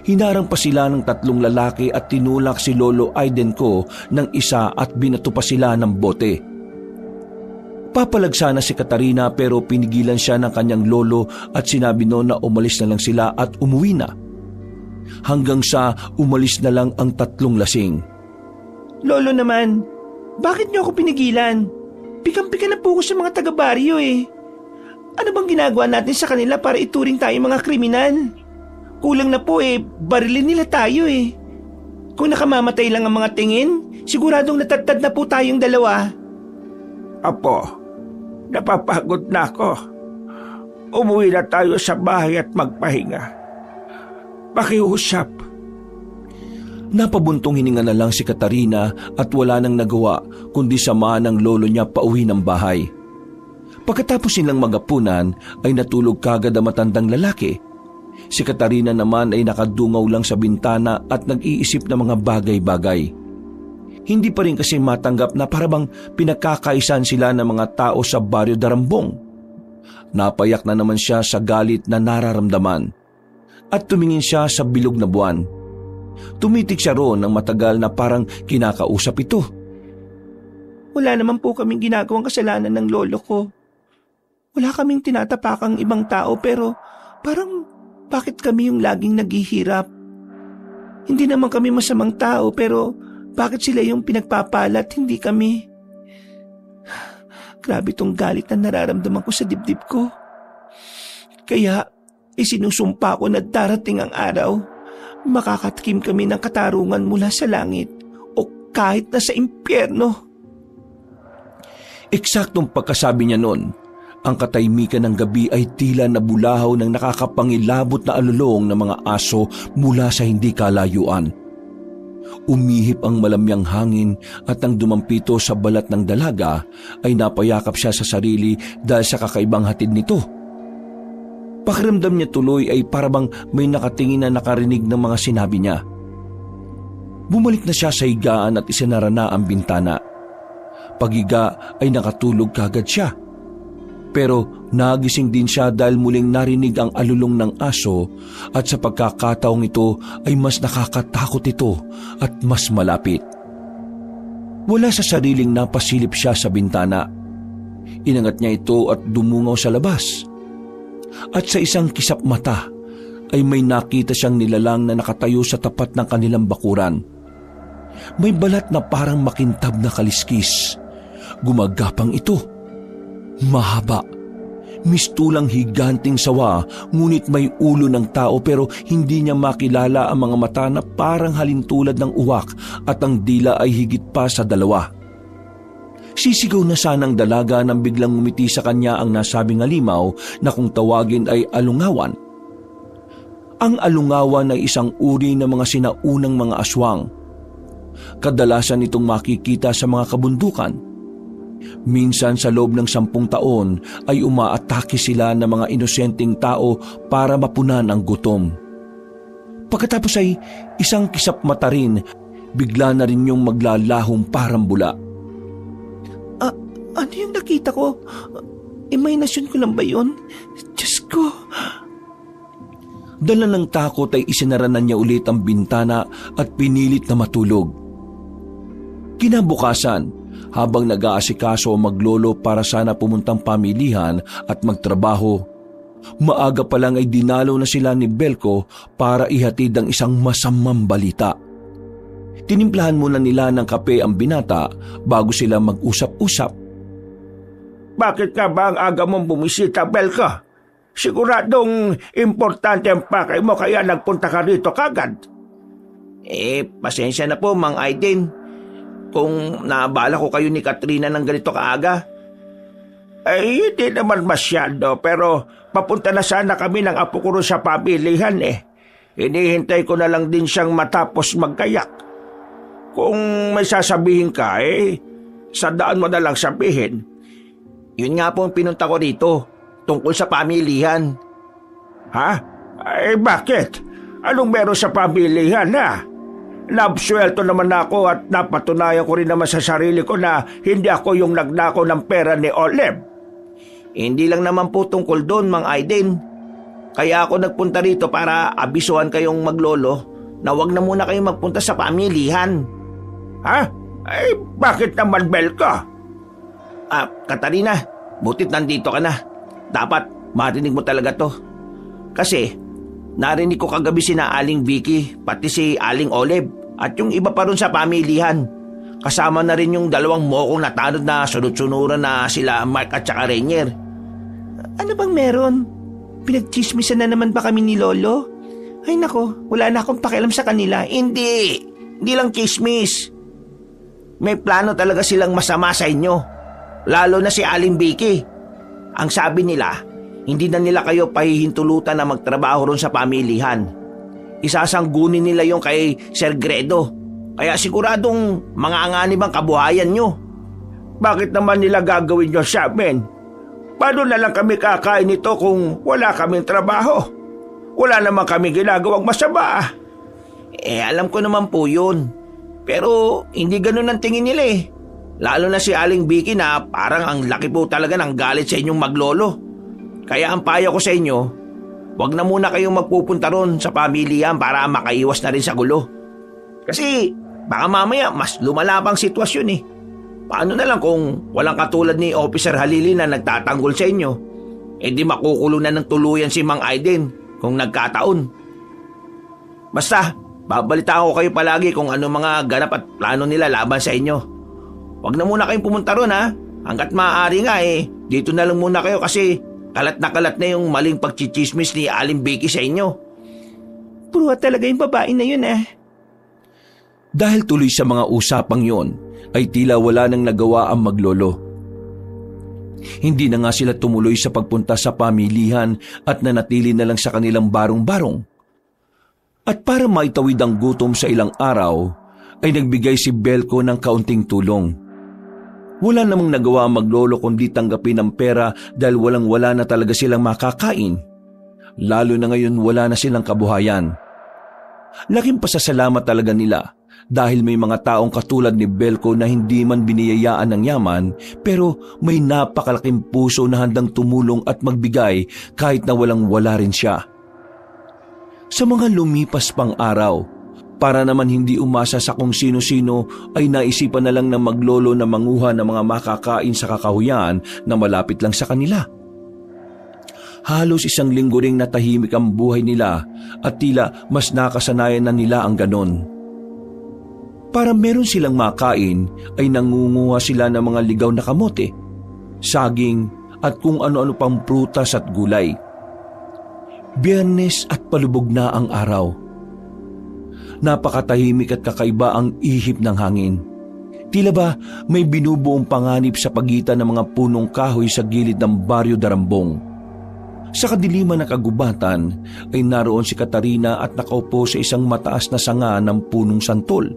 Hinarang pa sila ng 3 lalaki at tinulak si Lolo Aiden ko ng isa at binato pa sila ng bote. Papalag sana si Katarina pero pinigilan siya ng kanyang lolo at sinabi noon na umalis na lang sila at umuwi na. Hanggang sa umalis na lang ang 3 lasing. Lolo naman, bakit niyo ako pinigilan? Pikam-pika na po ko sa mga taga-baryo eh. Ano bang ginagawa natin sa kanila para ituring tayo mga kriminal? Kulang na po eh, barilin nila tayo eh. Kung nakamamatay lang ang mga tingin, siguradong natatad na po tayong dalawa. Apo, napapagod na ako. Umuwi na tayo sa bahay at magpahinga. Pakiusap. Napabuntong hininga na lang si Katarina at wala nang nagawa kundi samahan ng lolo niya pauwi ng bahay. Pagkatapos nilang magapunan ay natulog kagad ang matandang lalaki. Si Katarina naman ay nakadungaw lang sa bintana at nag-iisip ng mga bagay-bagay. Hindi pa rin kasi matanggap na parabang pinagkakaisan sila ng mga tao sa baryo Darambong. Napayak na naman siya sa galit na nararamdaman at tumingin siya sa bilog na buwan. Tumitik siya roon ng matagal na parang kinakausap ito. Wala naman po kaming ginagawang kasalanan ng lolo ko. Wala kaming tinatapakang ibang tao pero parang bakit kami yung laging naghihirap? Hindi naman kami masamang tao pero bakit sila yung pinagpapalat hindi kami? Grabe tong galit na nararamdaman ko sa dibdib ko. Kaya isinusumpa ko na darating ang araw, makakatikim kami ng katarungan mula sa langit o kahit na sa impyerno. Eksaktong pagkasabi niya noon, ang katahimikan ng gabi ay tila nabulahaw ng nakakapangilabot na alulong ng mga aso mula sa hindi kalayuan. Umihip ang malamyang hangin at nang dumampito sa balat ng dalaga ay napayakap siya sa sarili dahil sa kakaibang hatid nito. Pakiramdam niya tuloy ay parabang may nakatingin na nakarinig ng mga sinabi niya. Bumalik na siya sa higaan at isinara na ang bintana. Paghiga ay nakatulog kagad siya. Pero nagising din siya dahil muling narinig ang alulong ng aso at sa pagkakataong ito ay mas nakakatakot ito at mas malapit. Wala sa sariling napasilip siya sa bintana. Inangat niya ito at dumungaw sa labas. At sa isang kisap mata ay may nakita siyang nilalang na nakatayo sa tapat ng kanilang bakuran. May balat na parang makintab na kaliskis. Gumagapang ito. Mahaba, mistulang higanting sawa, ngunit may ulo ng tao pero hindi niya makilala ang mga mata na parang halintulad ng uwak at ang dila ay higit pa sa 2. Sisigaw na sanang dalaga nang biglang ngumiti sa kanya ang nasabing halimaw na kung tawagin ay alungawan. Ang alungawan ay isang uri ng mga sinaunang mga aswang. Kadalasan itong makikita sa mga kabundukan. Minsan sa loob ng 10 taon ay umaatake sila ng mga inosenteng tao para mapunan ang gutom. Pagkatapos ay isang kisap mata rin, bigla na rin yung maglalahong parang bula. Ano yung nakita ko? Imahinasyon ko lang ba yun? Diyos ko! Dala ng takot ay isinaranan niya ulit ang bintana at pinilit na matulog. Kinabukasan, habang nag-aasikaso ang maglolo para sana pumuntang pamilihan at magtrabaho, maaga pa lang ay dinalaw na sila ni Belko para ihatid ang isang masamang balita. Tinimplahan muna nila ng kape ang binata bago sila mag-usap-usap. Bakit nga ba ang aga mong bumisita, Belko? Siguradong importante ang pakay mo kaya nagpunta ka rito kagad. Pasensya na po, Mang Aiden. Kung naabala ko kayo ni Katrina ng ganito kaaga. Hindi naman masyado pero papunta na sana kami ng apo ko sa pabilihan eh. Hinihintay ko na lang din siyang matapos magkayak. Kung may sasabihin ka sa daan mo na lang sabihin. Yun nga po ang pinunta ko rito, tungkol sa pamilihan. Ha? Bakit? Anong meron sa pamilihan Nabsuelto naman ako at napatunayan ko rin naman sa sarili ko na hindi ako yung nagnakaw ng pera ni Oleb. Hindi lang naman po tungkol doon, Mang Aiden. Kaya ako nagpunta rito para abisuhan kayong maglolo na wag na muna kayong magpunta sa pamilihan. Ha? Ay, bakit naman, Belko? Katarina, butit nandito ka na. Dapat marinig mo talaga to. Kasi narinig ko kagabi sina Aling Vicky, pati si Aling Olive at yung iba pa ron sa pamilihan. Kasama na rin yung dalawang mokong natanod na sunod-sunuran na sila Mark at saka Rainier. Ano bang meron? Pinagchismisan na naman ba kami ni Lolo? Ay nako, wala na akong pakialam sa kanila. Hindi lang chismis. May plano talaga silang masama sa inyo. Lalo na si Aling Vicky. Ang sabi nila, hindi na nila kayo pahihintulutan na magtrabaho ron sa pamilihan. Isasanggunin nila yung kay Sir Gredo. Kaya siguradong mga anganib ang kabuhayan nyo. Bakit naman nila gagawin nyo sa amin? Paano na lang kami kakain nito kung wala kaming trabaho? Wala naman kami ginagawang masama. Alam ko naman po yun. Pero hindi ganun ang tingin nila eh. Lalo na si Aling Vicky na parang ang laki po talaga ng galit sa inyong maglolo. Kaya ang payo ko sa inyo, wag na muna kayong magpupunta ron sa pamilya para makaiwas na rin sa gulo. Kasi baka mamaya mas lumala pang sitwasyon eh. Paano na lang kung walang katulad ni Officer Halili na nagtatanggol sa inyo? Di makukulong na ng tuluyan si Mang Aiden kung nagkataon. Basta, babalitaan ko kayo palagi kung ano mga ganap at plano nila laban sa inyo. Wag na muna kayong pumunta ron ha. Hanggat maaari nga dito na lang muna kayo kasi kalat na yung maling pagchichismis ni Aling Vicky sa inyo. Pruha talaga yung babae na yun Dahil tuloy sa mga usapang yon, ay tila wala nang nagawa ang maglolo. Hindi na nga sila tumuloy sa pagpunta sa pamilihan at nanatili na lang sa kanilang barong-barong. At para maitawid ang gutom sa ilang araw, ay nagbigay si Belko ng kaunting tulong. Wala namang nagawa ang maglolo kundi tanggapin ang pera dahil walang-wala na talaga silang makakain. Lalo na ngayon wala na silang kabuhayan. Laking pasasalamat talaga nila dahil may mga taong katulad ni Belko na hindi man biniyayaan ng yaman pero may napakalaking puso na handang tumulong at magbigay kahit na walang-wala rin siya. Sa mga lumipas pang araw, para naman hindi umasa sa kung sino-sino ay naisipan na lang ng maglolo na manguha ng mga makakain sa kakahuyan na malapit lang sa kanila. Halos 1 linggo ring natahimik ang buhay nila at tila mas nakasanayan na nila ang ganon. Para meron silang makain ay nangunguha sila ng mga ligaw na kamote, saging at kung ano-ano pang prutas at gulay. Biyernes at palubog na ang araw. Napakatahimik at kakaiba ang ihip ng hangin. Tila ba may binubuong panganib sa pagitan ng mga punong kahoy sa gilid ng Baryo Darambong. Sa kadiliman na kagubatan ay naroon si Katarina at nakaupo sa isang mataas na sanga ng punong santol.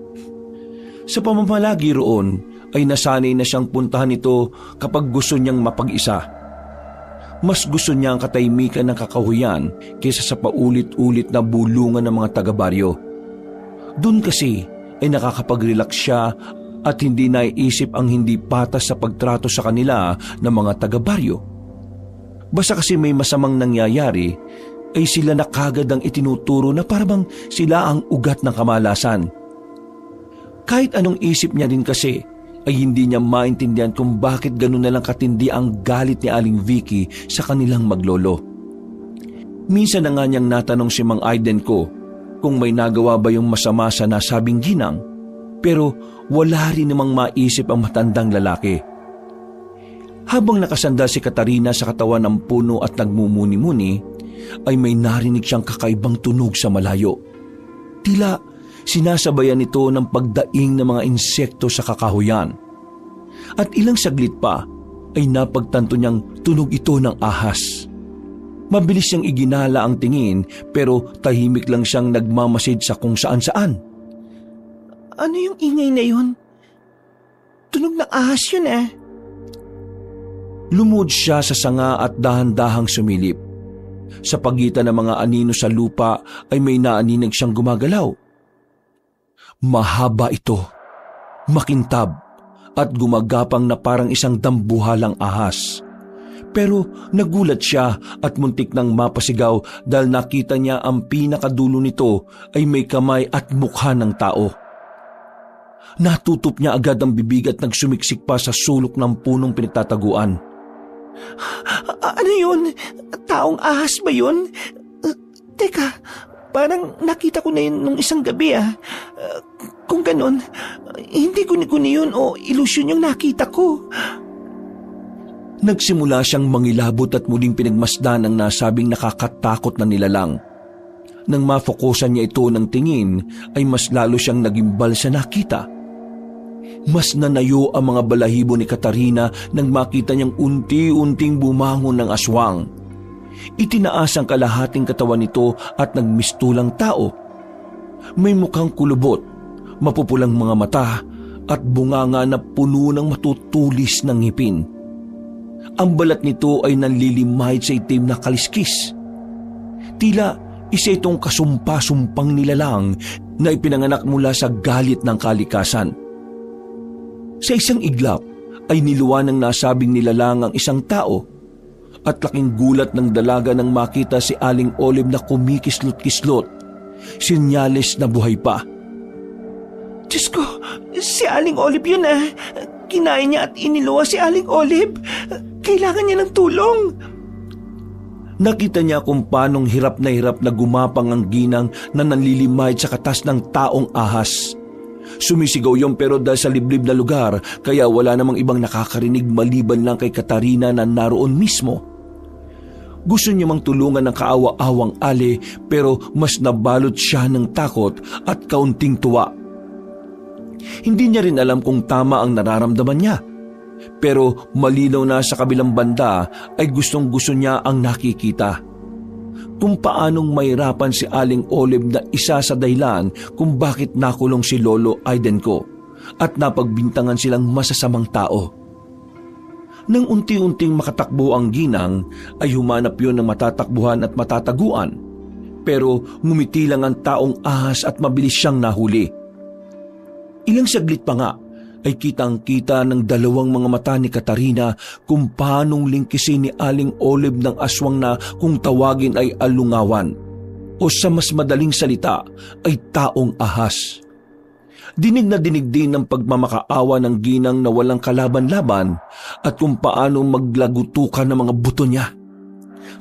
Sa pamamalagi roon ay nasanay na siyang puntahan ito kapag gusto niyang mapag-isa. Mas gusto niya ang katahimikan ng kakahuyan kaysa sa paulit-ulit na bulungan ng mga taga-baryo. Doon kasi ay nakakapag-relax siya at hindi naiisip ang hindi patas sa pagtrato sa kanila ng mga taga-baryo. Basta kasi may masamang nangyayari ay sila na kagad ang itinuturo na parang sila ang ugat ng kamalasan. Kahit anong isip niya din kasi ay hindi niya maintindihan kung bakit ganun na lang katindi ang galit ni Aling Vicky sa kanilang maglolo. Minsan na nga niyang natanong si Mang Aiden ko kung may nagawa ba yung masama sa nasabing ginang, pero wala rin namang maisip ang matandang lalaki. Habang nakasandal si Katarina sa katawan ng puno at nagmumuni-muni, ay may narinig siyang kakaibang tunog sa malayo. Tila sinasabayan ito ng pagdaing ng mga insekto sa kakahuyan. At ilang saglit pa ay napagtanto niyang tunog ito ng ahas. Mabilis siyang iginala ang tingin pero tahimik lang siyang nagmamasid sa kung saan-saan. Ano yung ingay na yun? Tunog ng ahas yun Lumod siya sa sanga at dahan-dahang sumilip. Sa pagitan ng mga anino sa lupa ay may naaninag siyang gumagalaw. Mahaba ito, makintab at gumagapang na parang isang dambuhalang ahas. Pero nagulat siya at muntik nang mapasigaw dahil nakita niya ang pinakadulo nito ay may kamay at mukha ng tao. Natutop niya agad ang bibig at nagsumiksik pa sa sulok ng punong pinagtataguan. Ano yun? Taong ahas ba yun? Teka, parang nakita ko na yun nung isang gabi Kung ganon, hindi guni-guni yun o ilusyon yung nakita ko. Nagsimula siyang mangilabot at muling pinagmasdan ang nasabing nakakatakot na nilalang. Nang mafokusan niya ito ng tingin, ay mas lalo siyang nagimbal sa nakita. Mas nanayo ang mga balahibo ni Katarina nang makita niyang unti-unting bumangon ng aswang. Itinaas ang kalahating katawan nito at nagmistulang tao. May mukhang kulubot, mapupulang mga mata at bunganga na puno ng matutulis ng ngipin. Ang balat nito ay nanlilimahid sa itim na kaliskis. Tila isa itong kasumpa-sumpang nilalang na ipinanganak mula sa galit ng kalikasan. Sa isang iglap ay niluwan ng nasabing nilalang ang isang tao at laking gulat ng dalaga nang makita si Aling Olive na kumikislot-kislot, sinyales na buhay pa. Diyos ko, si Aling Olive yun Kinain niya at iniluwa si Aling Olive. Kailangan niya ng tulong. Nakita niya kung paanong hirap na gumapang ang ginang na nanlilimahid sa katas ng taong ahas. Sumisigaw yon pero dahil sa liblib na lugar kaya wala namang ibang nakakarinig maliban lang kay Katarina na naroon mismo. Gusto niya mang tulungan ng kaawa-awang Ali pero mas nabalot siya ng takot at kaunting tuwa. Hindi niya rin alam kung tama ang nararamdaman niya. Pero malinaw na sa kabilang banda ay gustong-gusto niya ang nakikita. Kung paanong mahirapan si Aling Olive na isa sa dahilan kung bakit nakulong si Lolo Aidenko at napagbintangan silang masasamang tao. Nang unti-unting makatakbo ang ginang ay humanap yun ng matatakbuhan at matataguan. Pero ngumiti lang ang taong ahas at mabilis siyang nahuli. Ilang saglit pa nga ay kitang-kita ng dalawang mga mata ni Katarina kung paanong lingkisin ni Aling Olive ng aswang na kung tawagin ay alungawan o sa mas madaling salita ay taong ahas. Dinig na dinig din ng pagmamakaawa ng ginang na walang kalaban-laban at kung paano maglagutukan ng mga buto niya.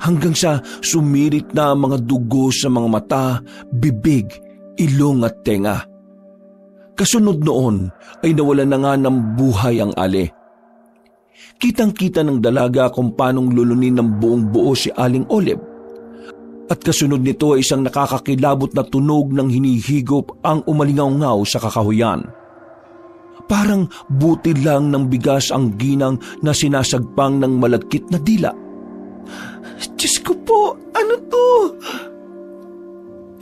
Hanggang sa sumirit na ang mga dugo sa mga mata, bibig, ilong at tenga. Kasunod noon ay nawalan na nga ng buhay ang Ali. Kitang-kita ng dalaga kung paanong lulunin ng buong buo si Aling Olive. At kasunod nito ay isang nakakakilabot na tunog ng hinihigop ang umalingaw-ngaw sa kakahuyan. Parang buti lang ng bigas ang ginang na sinasagpang ng malagkit na dila. Diyos ko po, ano to?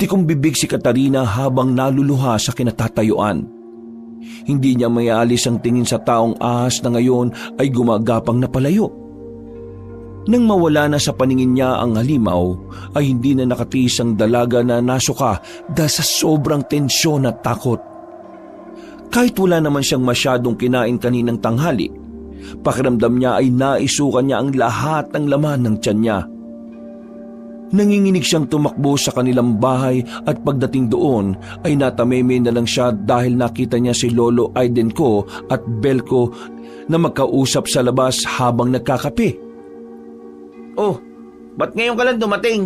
Tikong bibig si Katarina habang naluluha sa kinatatayuan. Hindi niya maialis ang tingin sa taong ahas na ngayon ay gumagapang na palayo. Nang mawala na sa paningin niya ang halimaw, ay hindi na nakatiis ang dalaga na nasuka dahil sa sobrang tensyon at takot. Kahit wala naman siyang masyadong kinain kaninang tanghali, pakiramdam niya ay naisukan niya ang lahat ng laman ng tiyan niya. Nanginginig siyang tumakbo sa kanilang bahay at pagdating doon ay natameme na lang siya dahil nakita niya si Lolo Aidenko at Belko na magkausap sa labas habang nagkakape. Oh, ba't ngayon ka lang dumating?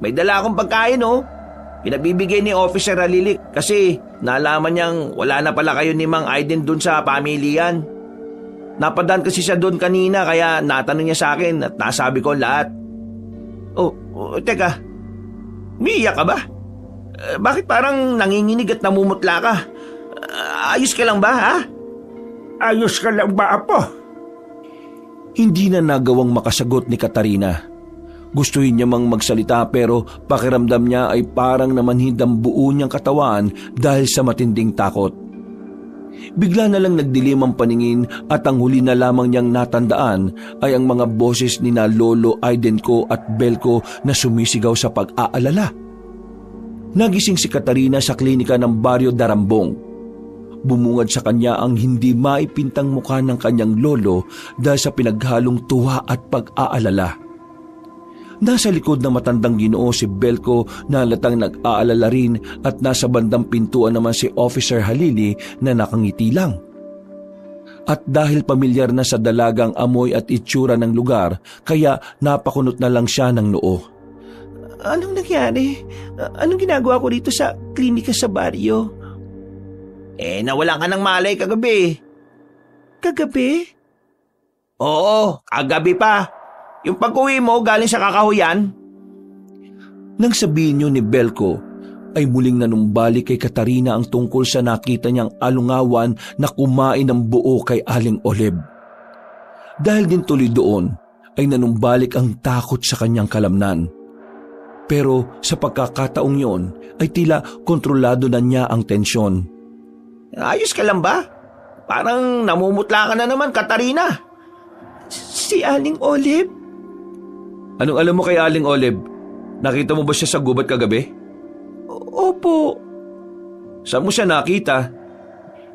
May dala akong pagkain Pinabibigay ni Officer Alilik kasi nalaman niyang wala na pala kayo ni Mang Aiden dun sa pamilyan. Napadaan kasi siya dun kanina kaya natanong niya sa akin at nasabi ko lahat. Oh, teka. Umiiyak ka ba? Bakit parang nanginginig at namumutla ka? Ayos ka lang ba, ha? Ayos ka lang ba, Apo? Hindi na nagawang makasagot ni Katarina. Gustuhin niya mang magsalita pero pakiramdam niya ay parang namanhid ang buo niyang katawan dahil sa matinding takot. Bigla na lang nagdilim ang paningin at ang huli na lamang niyang natandaan ay ang mga boses ni na Lolo Aidenko at Belko na sumisigaw sa pag-aalala. Nagising si Katarina sa klinika ng Baryo Darambong. bumungad sa kanya ang hindi maipintang mukha ng kanyang lolo dahil sa pinaghalong tuwa at pag-aalala. Nasa likod ng matandang Ginoo si Belko na halatang nag-aalala rin at nasa bandang pintuan naman si Officer Halili na nakangiti lang. At dahil pamilyar na sa dalagang amoy at itsura ng lugar, kaya napakunot na lang siya ng noo. Anong nangyari? Anong ginagawa ko dito sa klinika sa baryo? Nawalan ka ng malay kagabi. Kagabi? Oo, kagabi pa. Yung pag-uwi mo galing sa kakahuyan? Nang sabihin niyo ni Belko, ay muling nanumbalik kay Katarina ang tungkol sa nakita niyang alungawan na kumain ng buo kay Aling Oleb. Dahil din tuloy doon, ay nanumbalik ang takot sa kanyang kalamnan. Pero sa pagkakataong yon, ay tila kontrolado na niya ang tensyon. Ayos ka lang ba? Parang namumutla ka na naman, Katarina. Si Aling Oleb? Anong alam mo kay Aling Oleb? Nakita mo ba siya sa gubat kagabi? Opo. Saan mo siya nakita?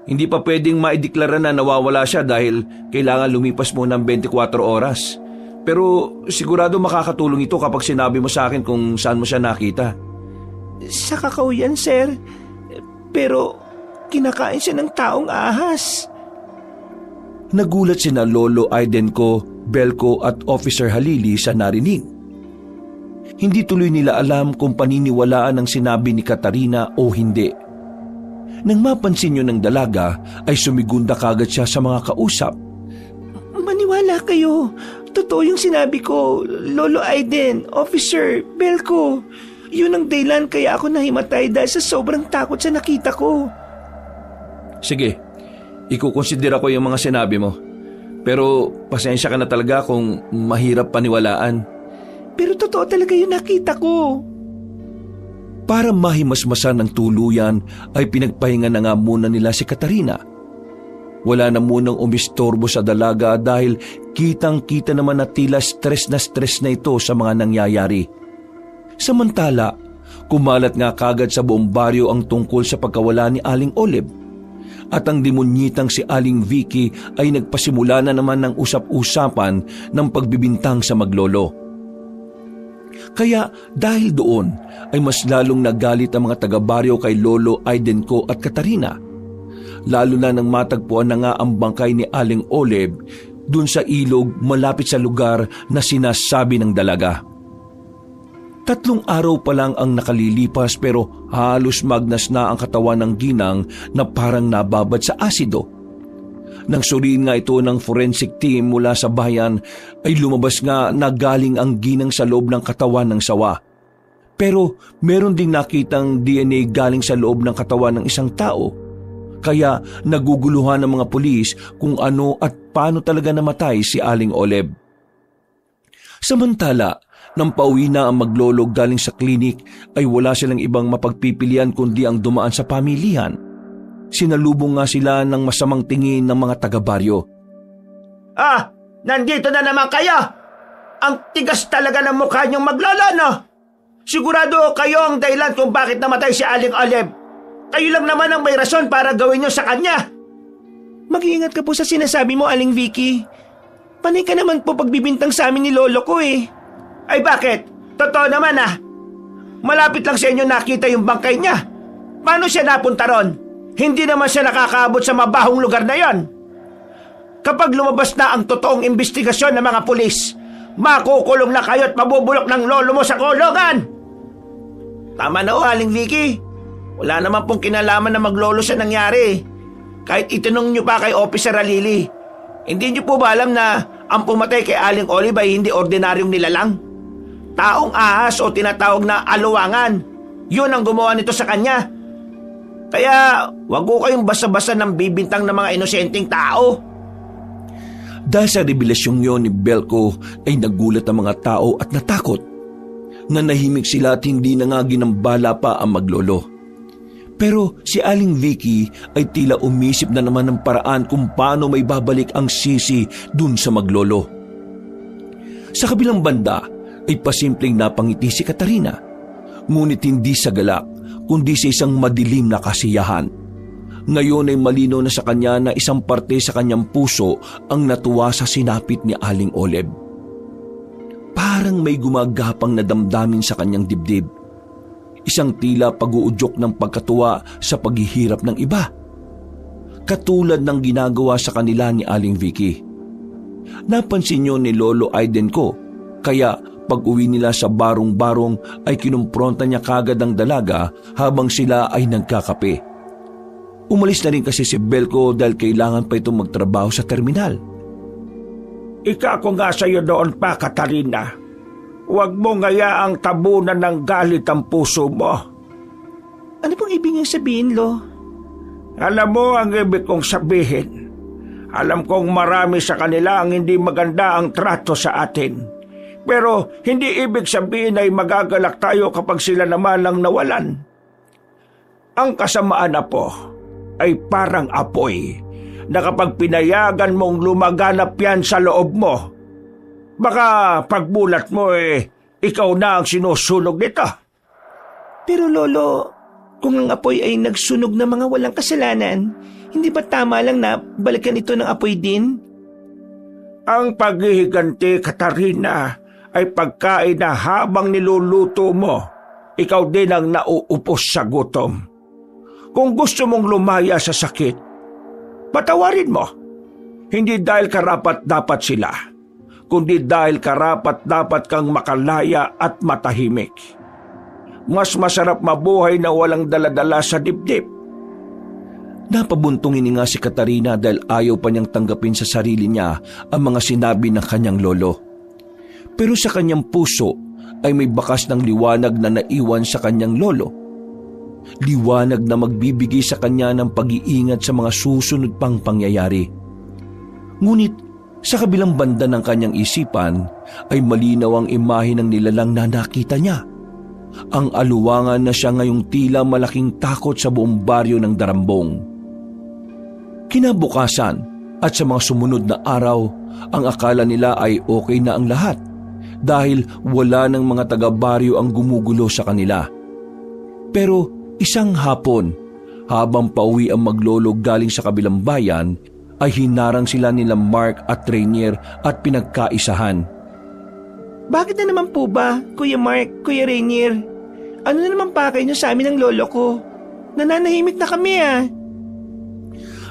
Hindi pa pwedeng maideklara na nawawala siya dahil kailangan lumipas muna ng 24 oras. Pero sigurado makakatulong ito kapag sinabi mo sa akin kung saan mo siya nakita. Sa kakahuyan, sir. Pero kinakain siya ng taong ahas. Nagulat sina Lolo Aidenko, Belko at Officer Halili sa narinig. Hindi tuloy nila alam kung paniniwalaan ang sinabi ni Katarina o hindi. Nang mapansin yun ng dalaga, ay sumigunda kagad siya sa mga kausap. Maniwala kayo. Totoo yung sinabi ko, Lolo Aiden, Officer, Belko. Yun ang dahilan kaya ako nahimatay dahil sa sobrang takot sa nakita ko. Sige, ikukonsidera ko yung mga sinabi mo. Pero pasensya ka na talaga kung mahirap paniwalaan. Pero totoo talaga yung nakita ko. Para mahimasmasan ng tuluyan ay pinagpahinga na nga muna nila si Katarina. Wala na munang umistorbo sa dalaga dahil kitang-kita naman na tila stress na ito sa mga nangyayari. Samantala, kumalat nga kagad sa buong baryo ang tungkol sa pagkawala ni Aling Oleb. At ang demonyitang si Aling Vicky ay nagpasimula na naman ng usap-usapan ng pagbibintang sa maglolo. Kaya dahil doon ay mas lalong nagalit ang mga taga-baryo kay Lolo Aidenko at Katarina. Lalo na nang matagpuan na nga ang bangkay ni Aling Oleb dun sa ilog malapit sa lugar na sinasabi ng dalaga. 3 araw pa lang ang nakalilipas pero halos magnas na ang katawan ng ginang na parang nababad sa asido. Nang suriin nga ito ng forensic team mula sa bayan ay lumabas nga na galing ang ginang sa loob ng katawan ng sawa. Pero meron ding nakitang DNA galing sa loob ng katawan ng isang tao. Kaya naguguluhan ng mga pulis kung ano at paano talaga namatay si Aling Oleb. Samantala, nang pauwi na ang maglolo galing sa klinik ay wala silang ibang mapagpipilian kundi ang dumaan sa pamilihan. Sinalubong nga sila ng masamang tingin ng mga taga-baryo. Nandito na naman kayo! Ang tigas talaga ng mukha niyong maglolo, no? Sigurado kayo ang dahilan kung bakit namatay si Aling Oleb. Kayo lang naman ang may rason para gawin niyo sa kanya. Mag-iingat ka po sa sinasabi mo, Aling Vicky. Panay ka naman po pagbibintang sa amin ni lolo ko eh. Ay bakit? Totoo naman Malapit lang sa inyo nakita yung bangkay niya. Paano siya napunta ron? Hindi naman siya nakakaabot sa mabahong lugar na yon. Kapag lumabas na ang totoong investigasyon ng mga pulis, makukulong na kayo at mabubulok ng lolo mo sa kulungan. Tama na Aling Vicky. Wala naman pong kinalaman na maglolo sa nangyari. Kahit itanong nyo pa kay Officer Halili. Hindi nyo po ba alam na ang pumatay kay Aling Oleb ay hindi ordinaryong nilalang? Taong ahas o tinatawag na aluwangan. Yun ang gumawa nito sa kanya. Kaya wag ko kayong basa-basa ng bibintang ng mga inosenteng tao. Dahil sa revelasyong yon ni Belko ay nagulat ang mga tao at natakot. Nanahimik sila at hindi na nga ginambala pa ang maglolo. Pero si Aling Vicky ay tila umisip na naman ng paraan kung paano may babalik ang sisi dun sa maglolo. Sa kabilang banda ay pasimpleng napangiti si Katarina, ngunit hindi sa galak kundi sa isang madilim na kasiyahan. Ngayon ay malinaw na sa kanya na isang parte sa kanyang puso ang natuwa sa sinapit ni Aling Olive. Parang may gumagapang na damdamin sa kanyang dibdib. Isang tila pag-uudyok ng pagkatuwa sa paghihirap ng iba. Katulad ng ginagawa sa kanila ni Aling Vicky. Napansin niyo ni Lolo Aiden ko, kaya pag-uwi nila sa barong-barong ay kinumpronta niya kagad ang dalaga habang sila ay nagkakape. Umalis na rin kasi si Belko dahil kailangan pa itong magtrabaho sa terminal. Ika ko nga sa iyo doon pa, Katarina. Huwag mo ngayaang tabunan ng galit ang puso mo. Ano pong ibig niyang sabihin, Lo? Alam mo ang ibig kong sabihin. Alam kong marami sa kanila ang hindi maganda ang trato sa atin. Pero hindi ibig sabihin ay magagalak tayo kapag sila naman lang nawalan. Ang kasamaan na po ay parang apoy na kapag pinayagan mong lumaganap yan sa loob mo, baka pagbulat mo ikaw na ang sinusunog nito. Pero Lolo, kung ang apoy ay nagsunog ng mga walang kasalanan, hindi ba tama lang na balikan ito ng apoy din? Ang paghihiganti, Katarina, ay pagkain na habang niluluto mo, ikaw din ang nauupos sa gutom. Kung gusto mong lumaya sa sakit, patawarin mo. Hindi dahil karapat-dapat sila, kundi dahil karapat-dapat kang makalaya at matahimik. Mas masarap mabuhay na walang daladala sa dibdib. Napabuntong hininga si Katarina dahil ayaw pa niyang tanggapin sa sarili niya ang mga sinabi ng kanyang lolo. Pero sa kanyang puso ay may bakas ng liwanag na naiwan sa kanyang lolo. Liwanag na magbibigay sa kanya ng pag-iingat sa mga susunod pang pangyayari. Ngunit sa kabilang banda ng kanyang isipan ay malinaw ang imahe ng nilalang na nakita niya. Ang aluwangan na siya ngayong tila malaking takot sa buong baryo ng Darambong. Kinabukasan at sa mga sumunod na araw, ang akala nila ay okay na ang lahat dahil wala ng mga taga-baryo ang gumugulo sa kanila. Pero isang hapon, habang pauwi ang maglolo galing sa kabilang bayan, ay hinarang sila nila Mark at Rainier at pinagkaisahan. Bakit na naman po ba, Kuya Mark, Kuya Rainier? Ano na naman pakay niyo sa amin ng lolo ko? Nananahimik na kami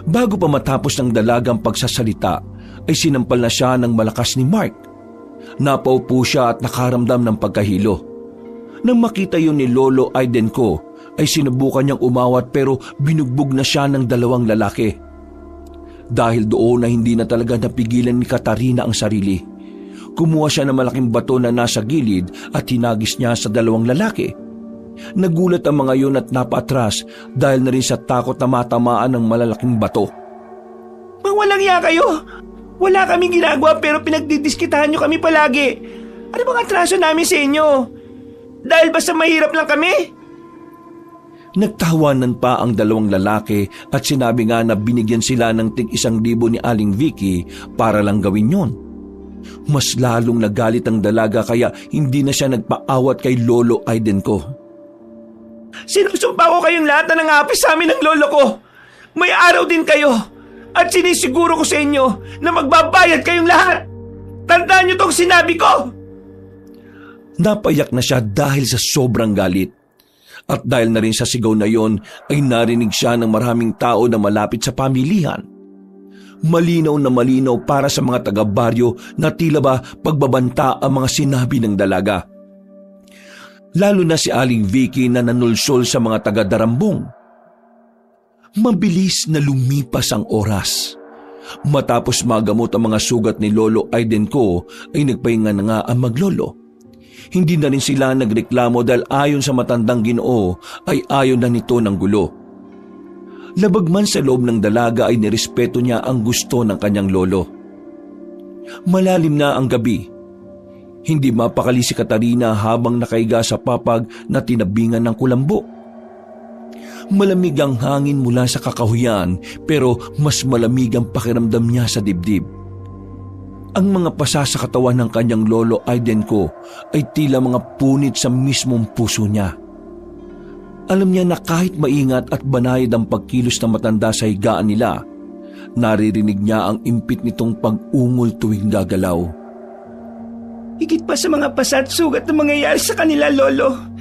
Bago pa matapos ng dalagang pagsasalita, ay sinampal na siya ng malakas ni Mark. Napaupo siya at nakaramdam ng pagkahilo. Nang makita yun ni Lolo Aiden ko, ay sinubukan niyang umawat pero binugbog na siya ng dalawang lalaki. Dahil doon na hindi na talaga napigilan ni Katarina ang sarili. Kumuha siya ng malaking bato na nasa gilid at hinagis niya sa dalawang lalaki. Nagulat ang mga yun at napaatras dahil na rin sa takot na matamaan ng malalaking bato. Mang walang iya kayo! Wala kaming ginagawa pero pinagdidiskitahan niyo kami palagi. Ano bang atraso namin sa inyo? Dahil basta mahirap lang kami? Nagtawanan pa ang dalawang lalaki at sinabi nga na binigyan sila ng tig-1,000 ni Aling Vicky para lang gawin yon. Mas lalong nagalit ang dalaga kaya hindi na siya nagpaawat kay Lolo Aiden ko. Sinusumpa ko kayong lahat na nangapis sa amin ng lolo ko. May araw din kayo at sinisiguro ko sa inyo na magbabayad kayong lahat. Tandaan niyo tong sinabi ko. Napayak na siya dahil sa sobrang galit. At dahil na rin sa sigaw na yon ay narinig siya ng maraming tao na malapit sa pamilihan. Malinaw na malinaw para sa mga taga-baryo na tila ba pagbabanta ang mga sinabi ng dalaga. Lalo na si Aling Vicky na nanulsol sa mga taga-Darambong. Mabilis na lumipas ang oras. Matapos magamot ang mga sugat ni Lolo Aiden ko ay nagpahinga na nga ang maglolo. Hindi na rin sila nagreklamo dahil ayon sa matandang Ginoo ay ayon na nito ng gulo. Labag man sa loob ng dalaga ay nirespeto niya ang gusto ng kanyang lolo. Malalim na ang gabi. Hindi mapakali si Katarina habang nakaiga sa papag na tinabingan ng kulambo. Malamig ang hangin mula sa kakahuyan pero mas malamig ang pakiramdam niya sa dibdib. Ang mga pasa sa katawan ng kanyang lolo Aiden ko ay tila mga punit sa mismong puso niya. Alam niya na kahit maingat at banayad ang pagkilos ng matanda sa higaan nila, naririnig niya ang impit nitong pag-ungol tuwing gagalaw. Higit pa sa mga pasa at sugat na mangyayari sa kanila, Lolo.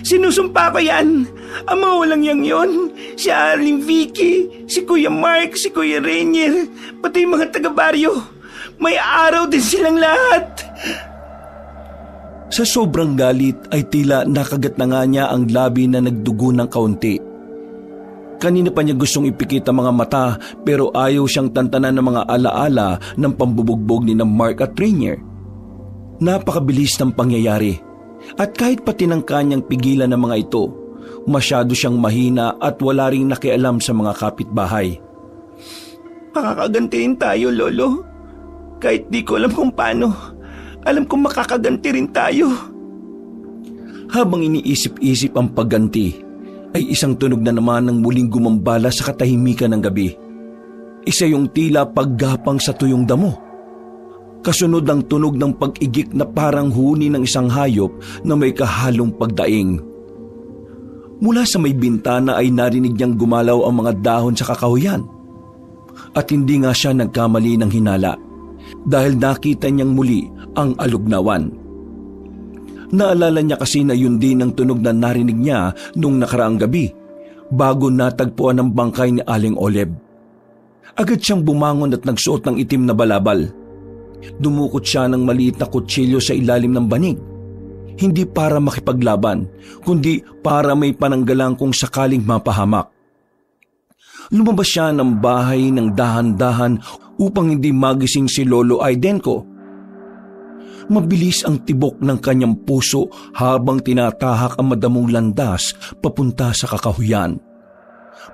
Sinusumpa ko yan. Ang mga walang yang yon. Si Arling Vicky, si Kuya Mark, si Kuya Rainier, pati yung mga taga-baryo. May araw din silang lahat. Sa sobrang galit ay tila nakagat na nga niya ang labi na nagdugo ng kaunti. Kanina pa niya gustong ipikit ang mga mata pero ayaw siyang tantanan ng mga alaala ng pambubugbog ni na Mark at Rainier. Napakabilis ng pangyayari at kahit pati ng kanyang pigilan ng mga ito, masyado siyang mahina at wala ring nakialam sa mga kapitbahay. Makakagantiin tayo, Lolo. Kahit di ko alam kung paano. Alam kong makakaganti rin tayo. Habang iniisip-isip ang pagganti, ay isang tunog na naman ng muling gumambala sa katahimikan ng gabi. Isa yung tila paggapang sa tuyong damo. Kasunod ang tunog ng pag-igik na parang huni ng isang hayop na may kahalong pagdaing. Mula sa may bintana ay narinig niyang gumalaw ang mga dahon sa kakahuyan. At hindi nga siya nagkamali ng hinala dahil nakita niyang muli ang alugnawan. Naalala niya kasi na yun din ang tunog na narinig niya nung nakaraang gabi bago natagpuan ang bangkay ni Aling Oleb. Agad siyang bumangon at nagsuot ng itim na balabal. Dumukot siya ng maliit na kutsilyo sa ilalim ng banig. Hindi para makipaglaban, kundi para may pananggalang kung sakaling mapahamak. Lumabas siya ng bahay ng dahan-dahan upang hindi magising si Lolo Aidenko. Mabilis ang tibok ng kanyang puso habang tinatahak ang madamong landas papunta sa kakahuyan.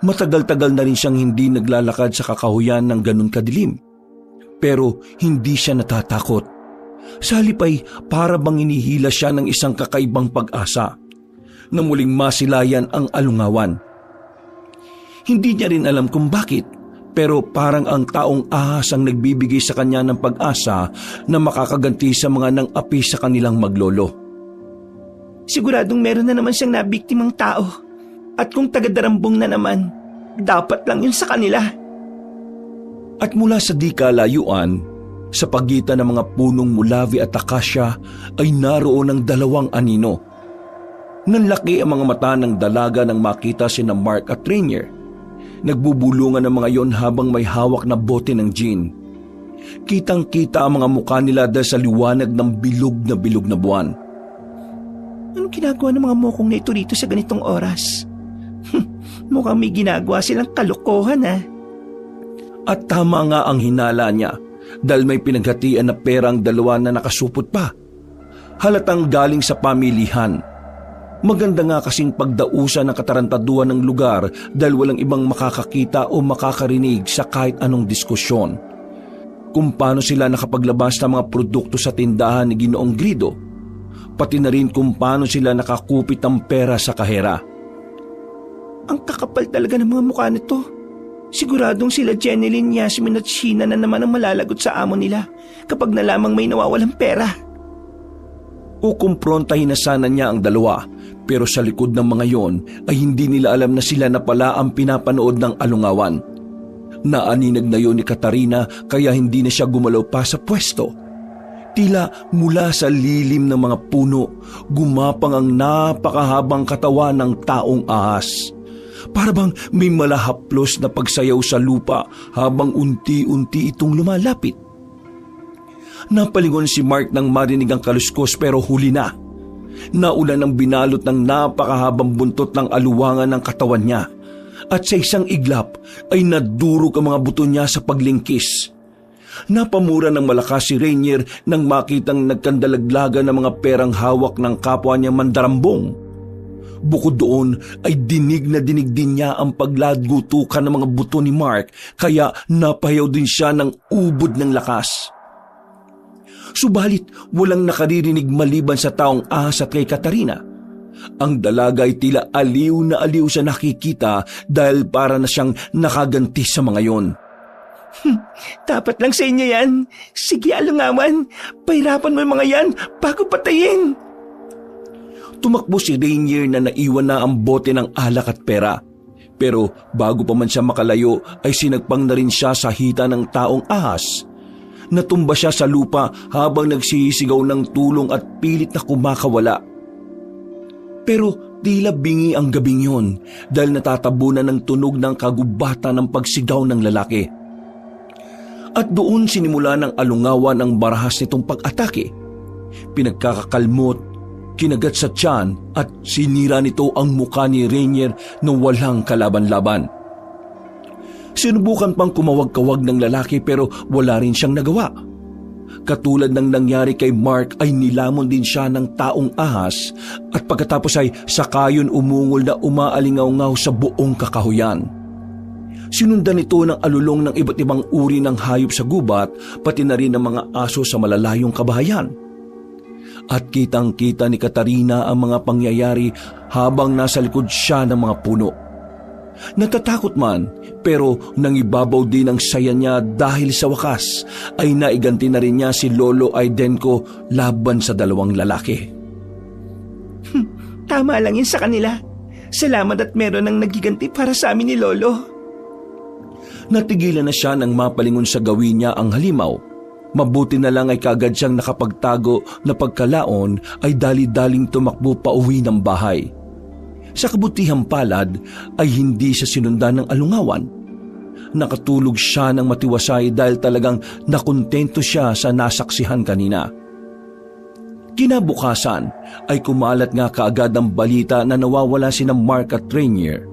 Matagal-tagal na rin siyang hindi naglalakad sa kakahuyan ng ganun kadilim. Pero hindi siya natatakot. Sa halip ay para bang inihila siya ng isang kakaibang pag-asa na muling masilayan ang alungawan. Hindi niya rin alam kung bakit, pero parang ang taong ahas ang nagbibigay sa kanya ng pag-asa na makakaganti sa mga nang-api sa kanilang maglolo. Siguradong meron na naman siyang nabiktimang tao. At kung taga-Darambong na naman, dapat lang yun sa kanila. At mula sa di kalayuan, sa pagitan ng mga punong mulavi at akasya ay naroon ang dalawang anino. Nanlaki ang mga mata ng dalaga nang makita sina Mark at Rainier. Nagbubulungan ang mga yon habang may hawak na bote ng gin. Kitang-kita ang mga mukha nila dahil sa liwanag ng bilog na buwan. Anong ginagawa ng mga mokong na ito rito sa ganitong oras? Mukhang may ginagawa silang kalokohan, ha? At tama nga ang hinala niya dahil may pinaghatian na perang dalawa na nakasupot pa. Halatang galing sa pamilihan. Maganda nga kasing pagdausan ng katarantaduhan ng lugar dahil walang ibang makakakita o makakarinig sa kahit anong diskusyon. Kung paano sila nakapaglabas ng mga produkto sa tindahan ni Ginoong Grido, pati na rin kung paano sila nakakupit ng pera sa kahera. Ang kakapal talaga ng mga mukha nito. Siguradong sila Jeneline, Yasmin at Sheena na naman ang malalagot sa amo nila kapag nalamang may nawawalang pera. Kukumprontahin na sana niya ang dalawa, pero sa likod ng mga yon ay hindi nila alam na sila na pala ang pinapanood ng alungawan. Naaninag na yon ni Katarina kaya hindi na siya gumalaw pa sa pwesto. Tila mula sa lilim ng mga puno, gumapang ang napakahabang katawan ng taong ahas. Para bang may malahaplos na pagsayaw sa lupa habang unti-unti itong lumalapit. Napalingon si Mark nang marinig ang kaluskos pero huli na. Naulan ng binalot ng napakahabang buntot ng aluwangan ng katawan niya at sa isang iglap ay nadurog ang mga buto niya sa paglingkis. Napamura ng malakas si Rainier nang makitang nagkandalaglaga ng mga perang hawak ng kapwa niya Mandarambong. Bukod doon ay dinig na dinig din niya ang paglagutukan ng mga buto ni Mark kaya napahayaw din siya ng ubod ng lakas. Subalit walang nakaririnig maliban sa taong ahas at kay Katarina. Ang dalaga ay tila aliw na aliw sa nakikita dahil para na siyang nakaganti sa mga yon. Dapat lang sa inyo yan. Sige, alungawan. Pahirapan mo yung mga yan bago patayin. Tumakbo si Rainier na naiwan na ang bote ng alak at pera. Pero bago pa man siya makalayo ay sinagpang na rin siya sa hita ng taong ahas. Natumba siya sa lupa habang nagsisigaw ng tulong at pilit na kumakawala. Pero tila bingi ang gabing yun dahil natatabunan ng tunog ng kagubatan ng pagsigaw ng lalaki. At doon sinimula ng alungawan ang barahas nitong pag-atake. Pinagkakakalmot, kinagat sa tiyan at sinira nito ang mukha ni Rainier na walang kalaban-laban. Sinubukan pang kumawag-kawag ng lalaki pero wala rin siyang nagawa. Katulad ng nangyari kay Mark ay nilamon din siya ng taong ahas at pagkatapos ay sakayon umungol na umaalingaw-ngaw sa buong kakahuyan. Sinundan ito ng alulong ng iba't ibang uri ng hayop sa gubat, pati na rin ng mga aso sa malalayong kabahayan. At kitang-kita ni Katarina ang mga pangyayari habang nasa likod siya ng mga puno. Natatakot man, pero nangibabaw din ang saya niya dahil sa wakas ay naiganti na rin niya si Lolo Aidenko laban sa dalawang lalaki. Tama lang yun sa kanila. Salamat at meron ng nagiganti para sa amin ni Lolo. Natigilan na siya nang mapalingon sa gawin niya ang halimaw. Mabuti na lang ay kagad siyang nakapagtago na pagkalaon ay dali-daling tumakbo pa uwi ng bahay. Sa kabutihang palad ay hindi siya sinundan ng alungawan. Nakatulog siya ng matiwasay dahil talagang nakontento siya sa nasaksihan kanina. Kinabukasan ay kumalat nga kaagad ang balita na nawawala sina Mark at Rainier.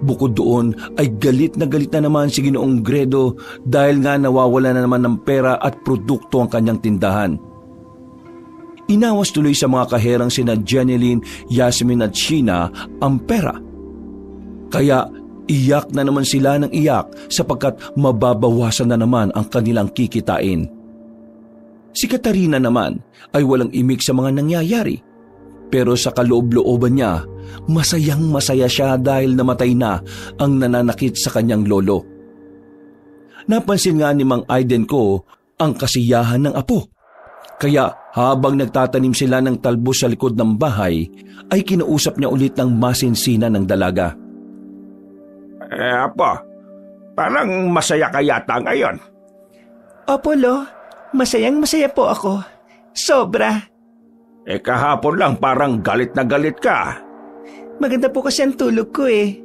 Bukod doon ay galit na naman si Ginoong Gredo dahil nga nawawala na naman ng pera at produkto ang kanyang tindahan. Inawas tuloy sa mga kaherang sina Jeneline, Yasmin at Sheena ang pera. Kaya iyak na naman sila ng iyak sapagkat mababawasan na naman ang kanilang kikitain. Si Katarina naman ay walang imik sa mga nangyayari. Pero sa kaloob-looban niya, masayang-masaya siya dahil namatay na ang nananakit sa kanyang lolo. Napansin nga ni Mang Aidenko ang kasiyahan ng apo. Kaya habang nagtatanim sila ng talbos sa likod ng bahay, ay kinausap niya ulit ng masinsinan ng dalaga. Apo, parang masaya ka yata ngayon. Opo, Lo. Masayang-masaya po ako. Sobra. Kahapon lang parang galit na galit ka. Maganda po kasi ang tulog ko eh.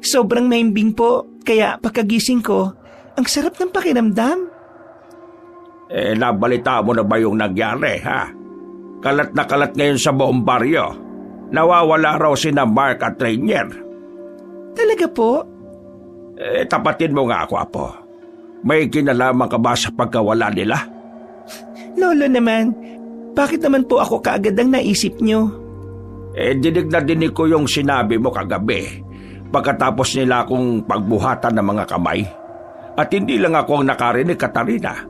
Sobrang mahimbing po, kaya pagkagising ko, ang sarap ng pakiramdam. Nabalita mo na ba yung nangyari, ha? Kalat na kalat ngayon sa buong baryo. Nawawala raw sina Mark at Rainier. Talaga po? Tapatin mo nga ako, Apo. May kinalaman ka ba sa pagkawala nila? Lolo naman, bakit naman po ako kaagad ang naisip nyo? Dinig na dinig ko yung sinabi mo kagabi pagkatapos nila akong pagbuhatan ng mga kamay. At hindi lang ako ang nakarinig, Katarina,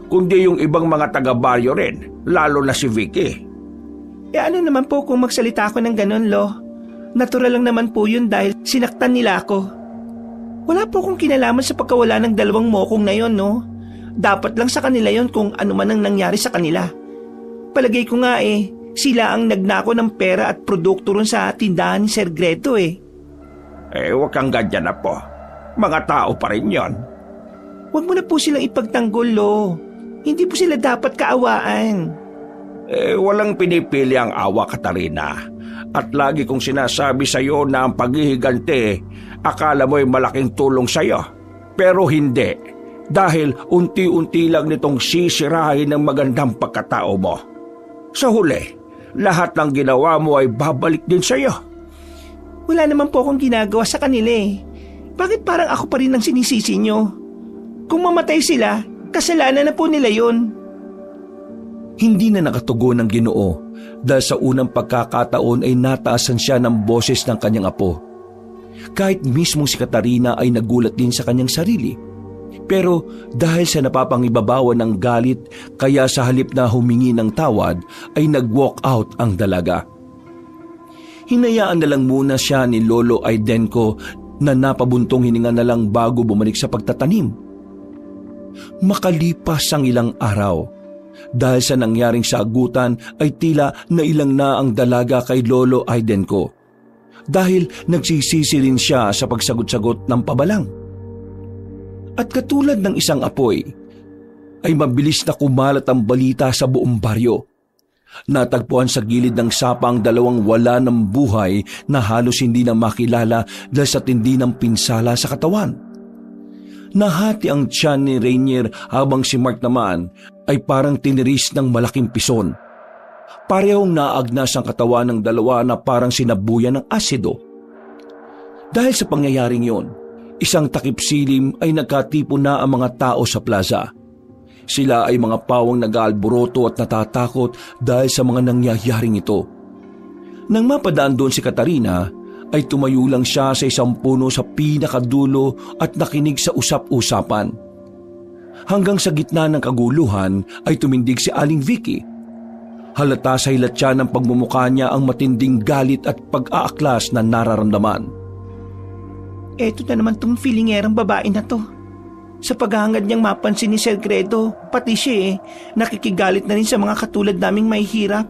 kundi yung ibang mga taga-baryo rin, lalo na si Vicky. Ano naman po kung magsalita ako ng ganon, Lo? Natural lang naman po yun dahil sinaktan nila ako. Wala po akong kinalaman sa pagkawala ng dalawang mokong na yon, no? Dapat lang sa kanila yon kung ano man ang nangyari sa kanila. Palagay ko nga sila ang nagnako ng pera at produkto ron sa tindahan ni Sir Gredo eh. Huwag kang ganyan na po. Mga tao pa rin yon. Huwag mo na po silang ipagtanggol, Lo. Hindi po sila dapat kaawaan. Walang pinipili ang awa, Katarina. At lagi kong sinasabi sa iyo na ang paghihiganti, akala mo'y malaking tulong sa iyo. Pero hindi. Dahil unti-unti lang nitong sisirahin ng magandang pagkatao mo. Sa huli, lahat ng ginawa mo ay babalik din sa iyo. Wala naman po akong ginagawa sa kanila eh. Bakit parang ako pa rin ang sinisisi nyo? Kung mamatay sila, kasalanan na po nila yun. Hindi na nakatugon ng Ginoo dahil sa unang pagkakataon ay nataasan siya ng boses ng kanyang apo. Kahit mismo si Katarina ay nagulat din sa kanyang sarili. Pero dahil sa napapangibabawan ng galit, kaya sa halip na humingi ng tawad ay nag-walk out ang dalaga. Hinayaan na lang muna siya ni Lolo Aidenko na napabuntong hininga na lang bago bumalik sa pagtatanim. Makalipas ang ilang araw, Dahil sa nangyaring sagutan ay tila nailang na ang dalaga kay Lolo Aidenko. Dahil nagsisisi rin siya sa pagsagot-sagot ng pabalang. At katulad ng isang apoy, ay mabilis na kumalat ang balita sa buong baryo. Natagpuan sa gilid ng sapa ang dalawang wala ng buhay na halos hindi na makilala dahil sa tindi ng pinsala sa katawan. Nahati ang tiyan ni Rainier habang si Mark naman ay parang tiniris ng malaking pison. Parehong naagnas ang katawan ng dalawa na parang sinabuyan ng asido. Dahil sa pangyayaring yon, isang takip silim ay nagkatipon na ang mga tao sa plaza. Sila ay mga pawang nag-aalboroto at natatakot dahil sa mga nangyayaring ito. Nang mapadaan doon si Katarina, ay tumayo lang siya sa isang puno sa pinakadulo at nakinig sa usap-usapan. Hanggang sa gitna ng kaguluhan ay tumindig si Aling Vicky. Halata sa hilat siya ng pagmumukha niya ang matinding galit at pag-aaklas na nararamdaman. Eto na naman tong feelingerang babae na to. Sa paghahangad niyang mapansin ni Segredo, pati siya nakikigalit na rin sa mga katulad naming may hirap.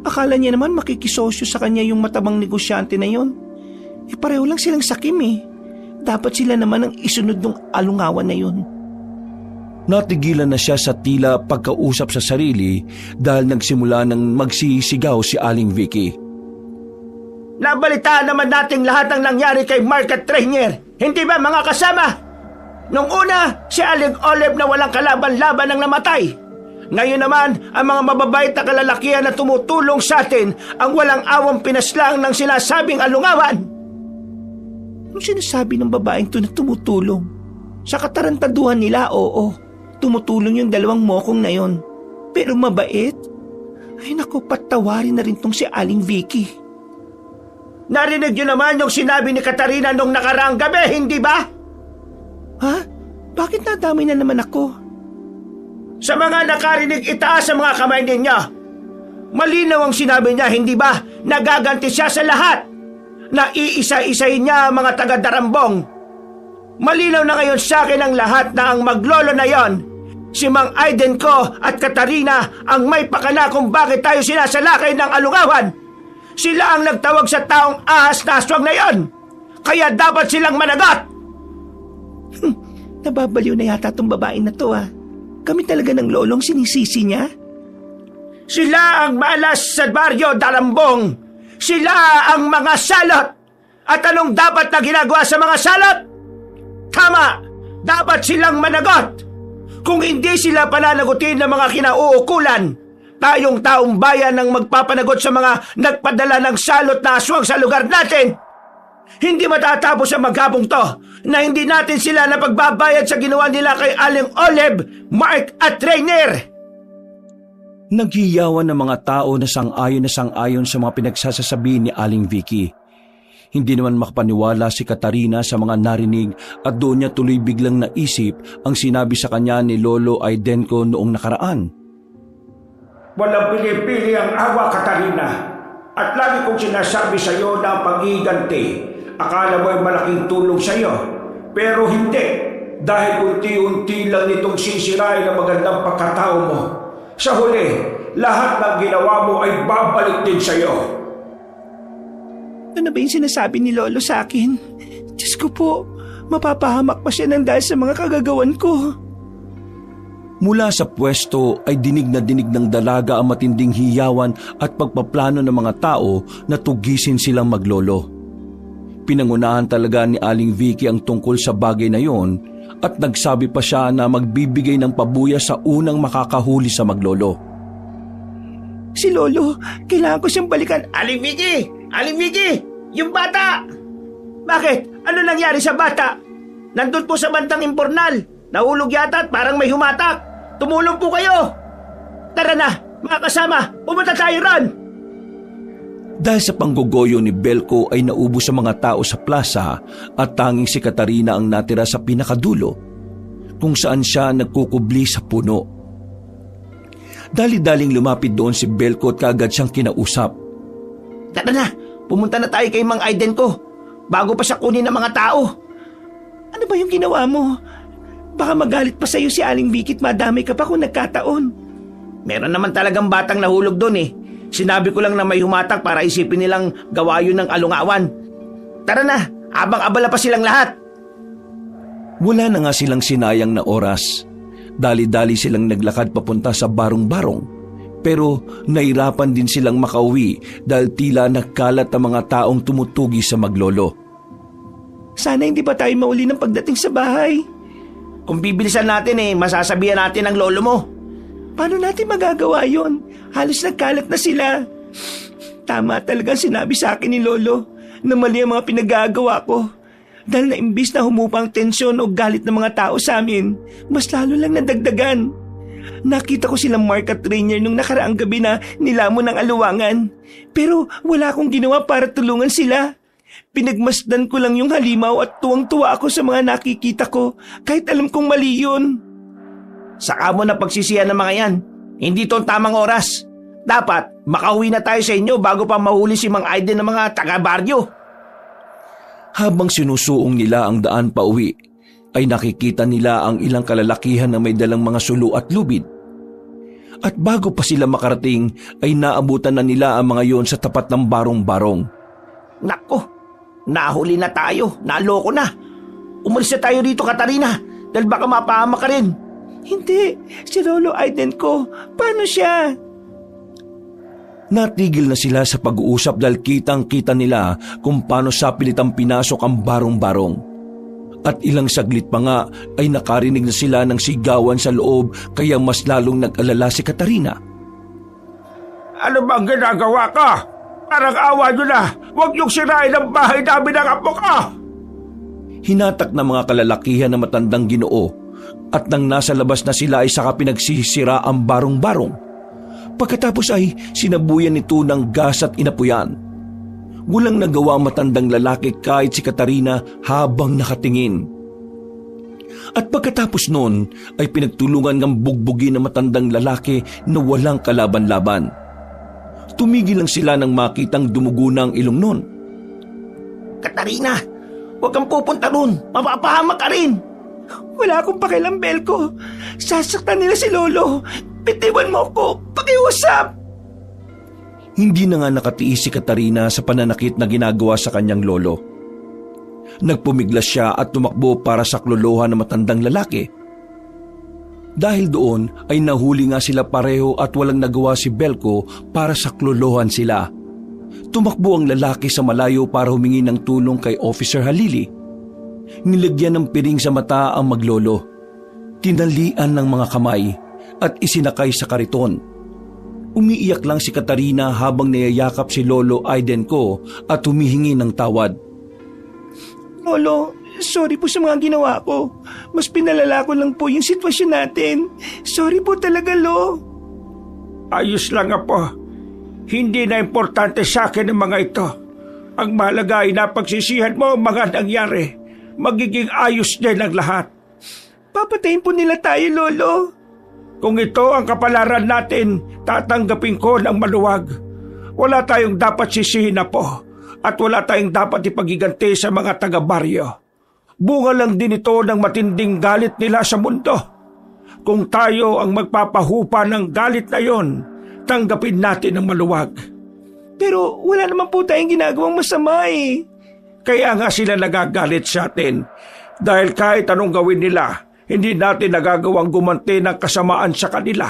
Akala niya naman makikisosyo sa kanya yung matabang negosyante na yon. Pareho lang silang sakim Dapat sila naman ang isunod ng alungawan na yon. Natigilan na siya sa tila pagkausap sa sarili dahil nagsimula ng magsisigaw si Aling Vicky. Nabalitaan naman nating lahat ang nangyari kay Mark at Rainier. Hindi ba mga kasama? Nung una, si Aling Olive na walang kalaban-laban ang namatay. Ngayon naman, ang mga mababait na kalalakihan na tumutulong sa atin ang walang awang pinaslang ng sinasabing alungawan. Anong sinasabi ng babaeng to na tumutulong? Sa katarantaduhan nila, oo. Tumutulong yung dalawang mokong na yon. Pero mabait? Ay naku, patawarin na rin tong si Aling Vicky. Narinig niyo naman yung sinabi ni Katarina nung nakaraang gabi, hindi ba? Ha? Bakit nadamay na naman ako? Sa mga nakarinig, itaas ang mga kamay ninyo. Malinaw ang sinabi niya, hindi ba? Nagaganti siya sa lahat. Naiisa-isahin niya ang mga taga-Darambong. Malinaw na ngayon sa akin ang lahat na ang maglolo na yon, si Mang Aidenko at Katarina ang may pakana kung bakit tayo sinasalakay ng alungawan. Sila ang nagtawag sa taong ahas na aswang na yon. Kaya dapat silang managot. Nababaliw na yata tong babae na to Kami talaga ng lolong sinisisi niya. Sila ang malas sa baryo, Darambong. Sila ang mga salot. At anong dapat na ginagawa sa mga salot? Tama! Dapat silang managot. Kung hindi sila pananagutin ng mga kinauukulan, tayong taong bayan ang magpapanagot sa mga nagpadala ng salot na aswang sa lugar natin. Hindi matatapos ang maghapong to na hindi natin sila napagbabayad sa ginawa nila kay Aling Olive, Mark at Rainier. Naghiyawan ng mga tao na sang-ayon sa mga pinagsasasabi ni Aling Vicky. Hindi naman makapaniwala si Katarina sa mga narinig at doon niya tuloy biglang naisip ang sinabi sa kanya ni Lolo Aidenko noong nakaraan. Walang pinipili ang awa, Katarina. At lagi kong sinasabi sa iyo na ang pag-iiganti, akala mo ay malaking tulong sa iyo. Pero hindi, dahil unti-unti lang nitong sisirain ang magandang pagkatao mo. Sa huli, lahat ng ginawa mo ay babalik din sa iyo. Ano ba yung sinasabi ni Lolo sa akin? Diyos ko po, mapapahamak pa siya ng dahil sa mga kagagawan ko. Mula sa pwesto ay dinig ng dalaga ang matinding hiyawan at pagpaplano ng mga tao na tugisin silang maglolo. Pinangunahan talaga ni Aling Vicky ang tungkol sa bagay na yon at nagsabi pa siya na magbibigay ng pabuya sa unang makakahuli sa maglolo. Si Lolo, kailangan ko siyang balikan. Aling Vicky! Aling Vicky! Yung bata! Bakit? Ano nangyari sa bata? Nandun po sa bandang Imbornal. Nahulog yata at parang may humatak. Tumulong po kayo! Tara na, mga kasama, pumunta tayo ron! Dahil sa panggogoyo ni Belko ay naubos sa mga tao sa plaza at tanging si Katarina ang natira sa pinakadulo kung saan siya nagkukubli sa puno. Dali-daling lumapit doon si Belko at kaagad siyang kinausap. Tara na, pumunta na tayo kay Mang Aidenko bago pa siya kunin ng mga tao. Ano ba yung ginawa mo? Baka magalit pa sa'yo si Aling Vicky at madamay ka pa kung nagkataon. Meron naman talagang batang nahulog doon eh. Sinabi ko lang na may humatak para isipin nilang gawa yun ng alungawan. Tara na, habang abala pa silang lahat. Wala na nga silang sinayang na oras. Dali-dali silang naglakad papunta sa barong-barong. Pero nahirapan din silang makauwi dahil tila nagkalat ang mga taong tumutugi sa maglolo. Sana hindi pa tayo mauli ng pagdating sa bahay. Kung bibilisan natin masasabihan natin ang lolo mo. Paano natin magagawa yon? Halos nagkalat na sila. Tama talagang sinabi sa akin ni Lolo na mali ang mga pinagagawa ko. Dahil na imbis na humupa ang tensyon o galit ng mga tao sa amin, mas lalo lang nadagdagan. Nakita ko silang Mark at Rainier nung nakaraang gabi na nilamon ng aluwangan. Pero wala akong ginawa para tulungan sila. Pinagmasdan ko lang yung halimaw at tuwang-tuwa ako sa mga nakikita ko kahit alam kong mali yun. Saka mo na pagsisihan ng mga yan. Hindi to ang tamang oras. Dapat makauwi na tayo sa inyo bago pa mahuli si Mang Aiden ng mga taga-baryo. Habang sinusuong nila ang daan pa uwi, ay nakikita nila ang ilang kalalakihan na may dalang mga sulu at lubid. At bago pa sila makarating, ay naabutan na nila ang mga yon sa tapat ng barong-barong. Nako, nahuli na tayo. Naloko na. Umalis na tayo rito, Katarina, dahil baka mapahama ka rin. Hindi, si Lolo Aiden ko. Paano siya? Natigil na sila sa pag-uusap dahil kitang-kita nila kung paano sapilitang pinasok ang barong-barong. At ilang saglit pa nga ay nakarinig na sila ng sigawan sa loob kaya mas lalong nag-alala si Katarina. Ano bang ginagawa ka? Parang awa nyo na. Huwag niyong sirain ang bahay namin ng apo ka. Hinatak ng mga kalalakihan na matandang Ginoo at nang nasa labas na sila ay saka pinagsisira ang barong-barong. Pagkatapos ay sinabuyan nito ng gas at inapuyan. Walang nagawa ang matandang lalaki kahit si Katarina habang nakatingin. At pagkatapos noon ay pinagtulungan ng bugbugin ng matandang lalaki na walang kalaban-laban. Tumigil lang sila nang makitang dumugo na ang ilong noon. Katarina, huwag kang pupunta ron. Mapapahamak ka rin. Wala akong pakialam, Belko. Sasaktan nila si Lolo. Bitiwan mo ko. Pakiusap. Hindi na nga nakatiis si Katarina sa pananakit na ginagawa sa kanyang lolo. Nagpumiglas siya at tumakbo para saklolohan ng matandang lalaki. Dahil doon ay nahuli nga sila pareho at walang nagawa si Belko para saklolohan sila. Tumakbo ang lalaki sa malayo para humingi ng tulong kay Officer Halili. Nilagyan ng piring sa mata ang maglolo. Tinalian ng mga kamay at isinakay sa kariton. Umiiyak lang si Katarina habang niyayakap si Lolo Aiden ko at humihingi ng tawad. Lolo, sorry po sa mga ginawa ko. Mas pinalala ko lang po yung sitwasyon natin. Sorry po talaga, Lo. Ayos lang apo. Hindi na importante sa akin ang mga ito. Ang mahalaga ay napagsisihan mo ang mga nangyari. Magiging ayos din ang lahat. Papatayin po nila tayo, Lolo. Kung ito ang kapalaran natin, tatanggapin ko ng maluwag. Wala tayong dapat sisihin na po at wala tayong dapat ipagiganti sa mga taga-baryo. Bunga lang din ito ng matinding galit nila sa mundo. Kung tayo ang magpapahupa ng galit na yon, tanggapin natin ng maluwag. Pero wala naman po tayong ginagawang masama eh. Kaya nga sila nagagalit sa atin dahil kahit anong gawin nila, hindi natin nagagawang gumanti ng kasamaan sa kanila.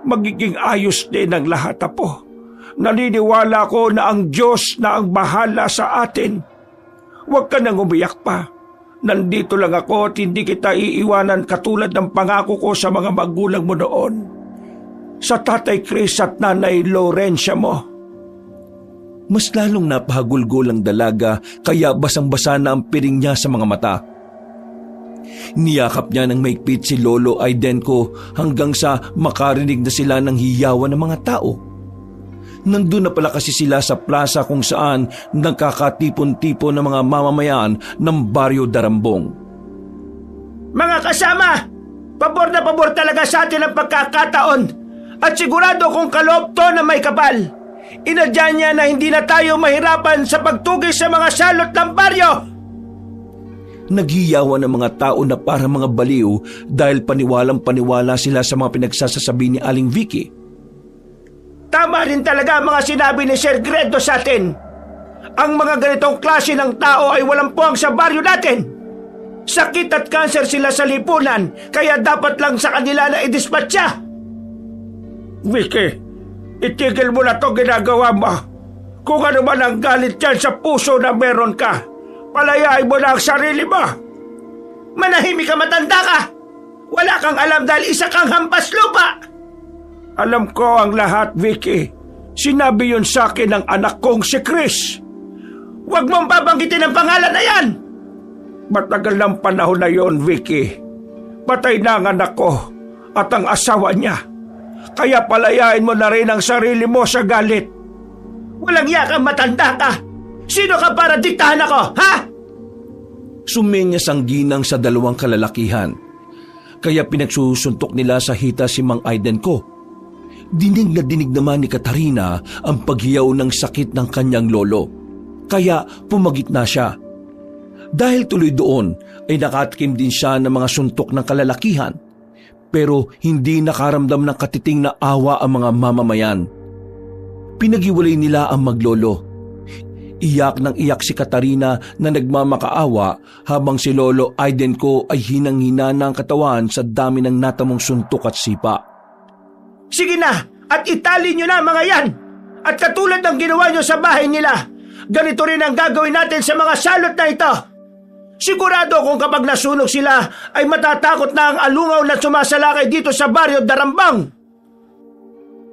Magiging ayos din ang lahat, apo. Naniniwala ko na ang Diyos na ang bahala sa atin. Huwag ka nang umiyak pa. Nandito lang ako at hindi kita iiwanan katulad ng pangako ko sa mga magulang mo noon. Sa Tatay Chris at Nanay Laurencia mo. Mas lalong napahagulgol ang dalaga kaya basang-basa na ang piring niya sa mga mata. Niyakap niya ng maigpit si Lolo Aiden ko hanggang sa makarinig na sila ng hiyawan ng mga tao. Nandun na pala kasi sila sa plaza kung saan nagkakatipon-tipon ng mga mamamayan ng Baryo Darambong. Mga kasama, pabor na pabor talaga sa atin ang pagkakataon at sigurado kung kaloob to na may kapal. Inadya niya na hindi na tayo mahirapan sa pagtugis sa mga salot ng baryo. Naghiyawan ng mga tao na para mga baliw dahil paniwalang-paniwala sila sa mga pinagsasasabi ni Aling Vicky. Tama rin talaga ang mga sinabi ni Sir Gredo sa atin. Ang mga ganitong klase ng tao ay walang puwang sa baryo natin. Sakit at kanser sila sa lipunan, kaya dapat lang sa kanila na idispatcha. Vicky, itigil mo na to ginagawa mo. Kung ano man ang galit dyan sa puso na meron ka, palayain mo na ang sarili mo. Manahimik ka, matanda ka. Wala kang alam dahil isa kang hampas lupa. Alam ko ang lahat, Vicky. Sinabi yun sa akin ng anak kong si Chris. Huwag mong babanggitin ang pangalan na yan. Matagal ng panahon na yon, Vicky. Patay na ang anak ko at ang asawa niya. Kaya palayain mo na rin ang sarili mo sa galit. Walang yakang matanda ka. Sino ka para diktahan ako, ha? Sumenyas ang ginang sa dalawang kalalakihan. Kaya pinagsusuntok nila sa hita si Mang Aiden ko. Dinig na dinig naman ni Katarina ang paghiyaw ng sakit ng kanyang lolo. Kaya pumagit na siya. Dahil tuloy doon ay nakatikim din siya ng mga suntok ng kalalakihan. Pero hindi nakaramdam ng katiting na awa ang mga mamamayan. Pinagiwalay nila ang maglolo. Iyak ng iyak si Katarina na nagmamakaawa habang si Lolo Aiden ko ay hinang-hina ng katawan sa dami ng natamong suntok at sipa. Sige na, at itali nyo na mga yan. At katulad ng ginawa nyo sa bahay nila, ganito rin ang gagawin natin sa mga salot na ito. Sigurado kung kapag nasunog sila ay matatakot na ang alungaw na sumasalakay dito sa baryo Darambang.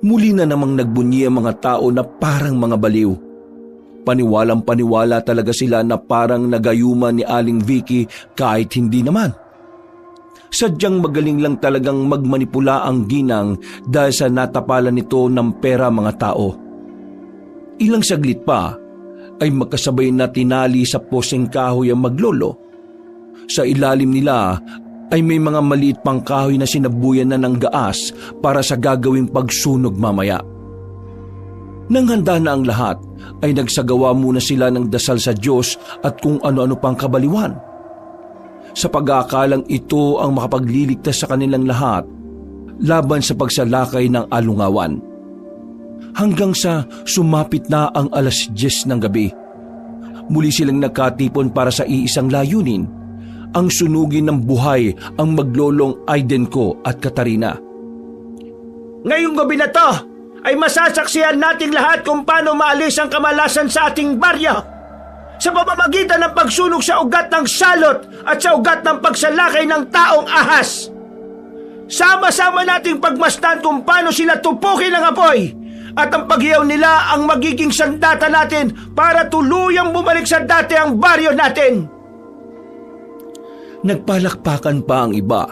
Muli na namang nagbunyi ang mga tao na parang mga baliw. Paniwalang-paniwala talaga sila na parang nagayuman ni Aling Vicky kahit hindi naman. Sadyang magaling lang talagang magmanipula ang ginang dahil sa natapalan nito ng pera mga tao. Ilang saglit pa ay magkasabay na tinali sa poseng kahoy ang maglolo. Sa ilalim nila ay may mga maliit pang kahoy na sinabuyan na ng gaas para sa gagawing pagsunog mamaya. Nang handa na ang lahat, ay nagsagawa muna sila ng dasal sa Diyos at kung ano-ano pang kabaliwan. Sa pag-aakalang ito ang makapagliligtas sa kanilang lahat laban sa pagsalakay ng alungawan. Hanggang sa sumapit na ang 10:00 ng gabi. Muli silang nagkatipon para sa iisang layunin, ang sunugin ng buhay ang maglolong Aiden ko at Katarina. Ngayong gabi na to, ay masasaksihan nating lahat kung paano maalis ang kamalasan sa ating baryo. Sa pamamagitan ng pagsunog sa ugat ng salot at sa ugat ng pagsalakay ng taong ahas. Sama-sama nating pagmasdan kung paano sila tupukin ng apoy at ang paghiyaw nila ang magiging sandata natin para tuluyang bumalik sa dati ang baryo natin. Nagpalakpakan pa ang iba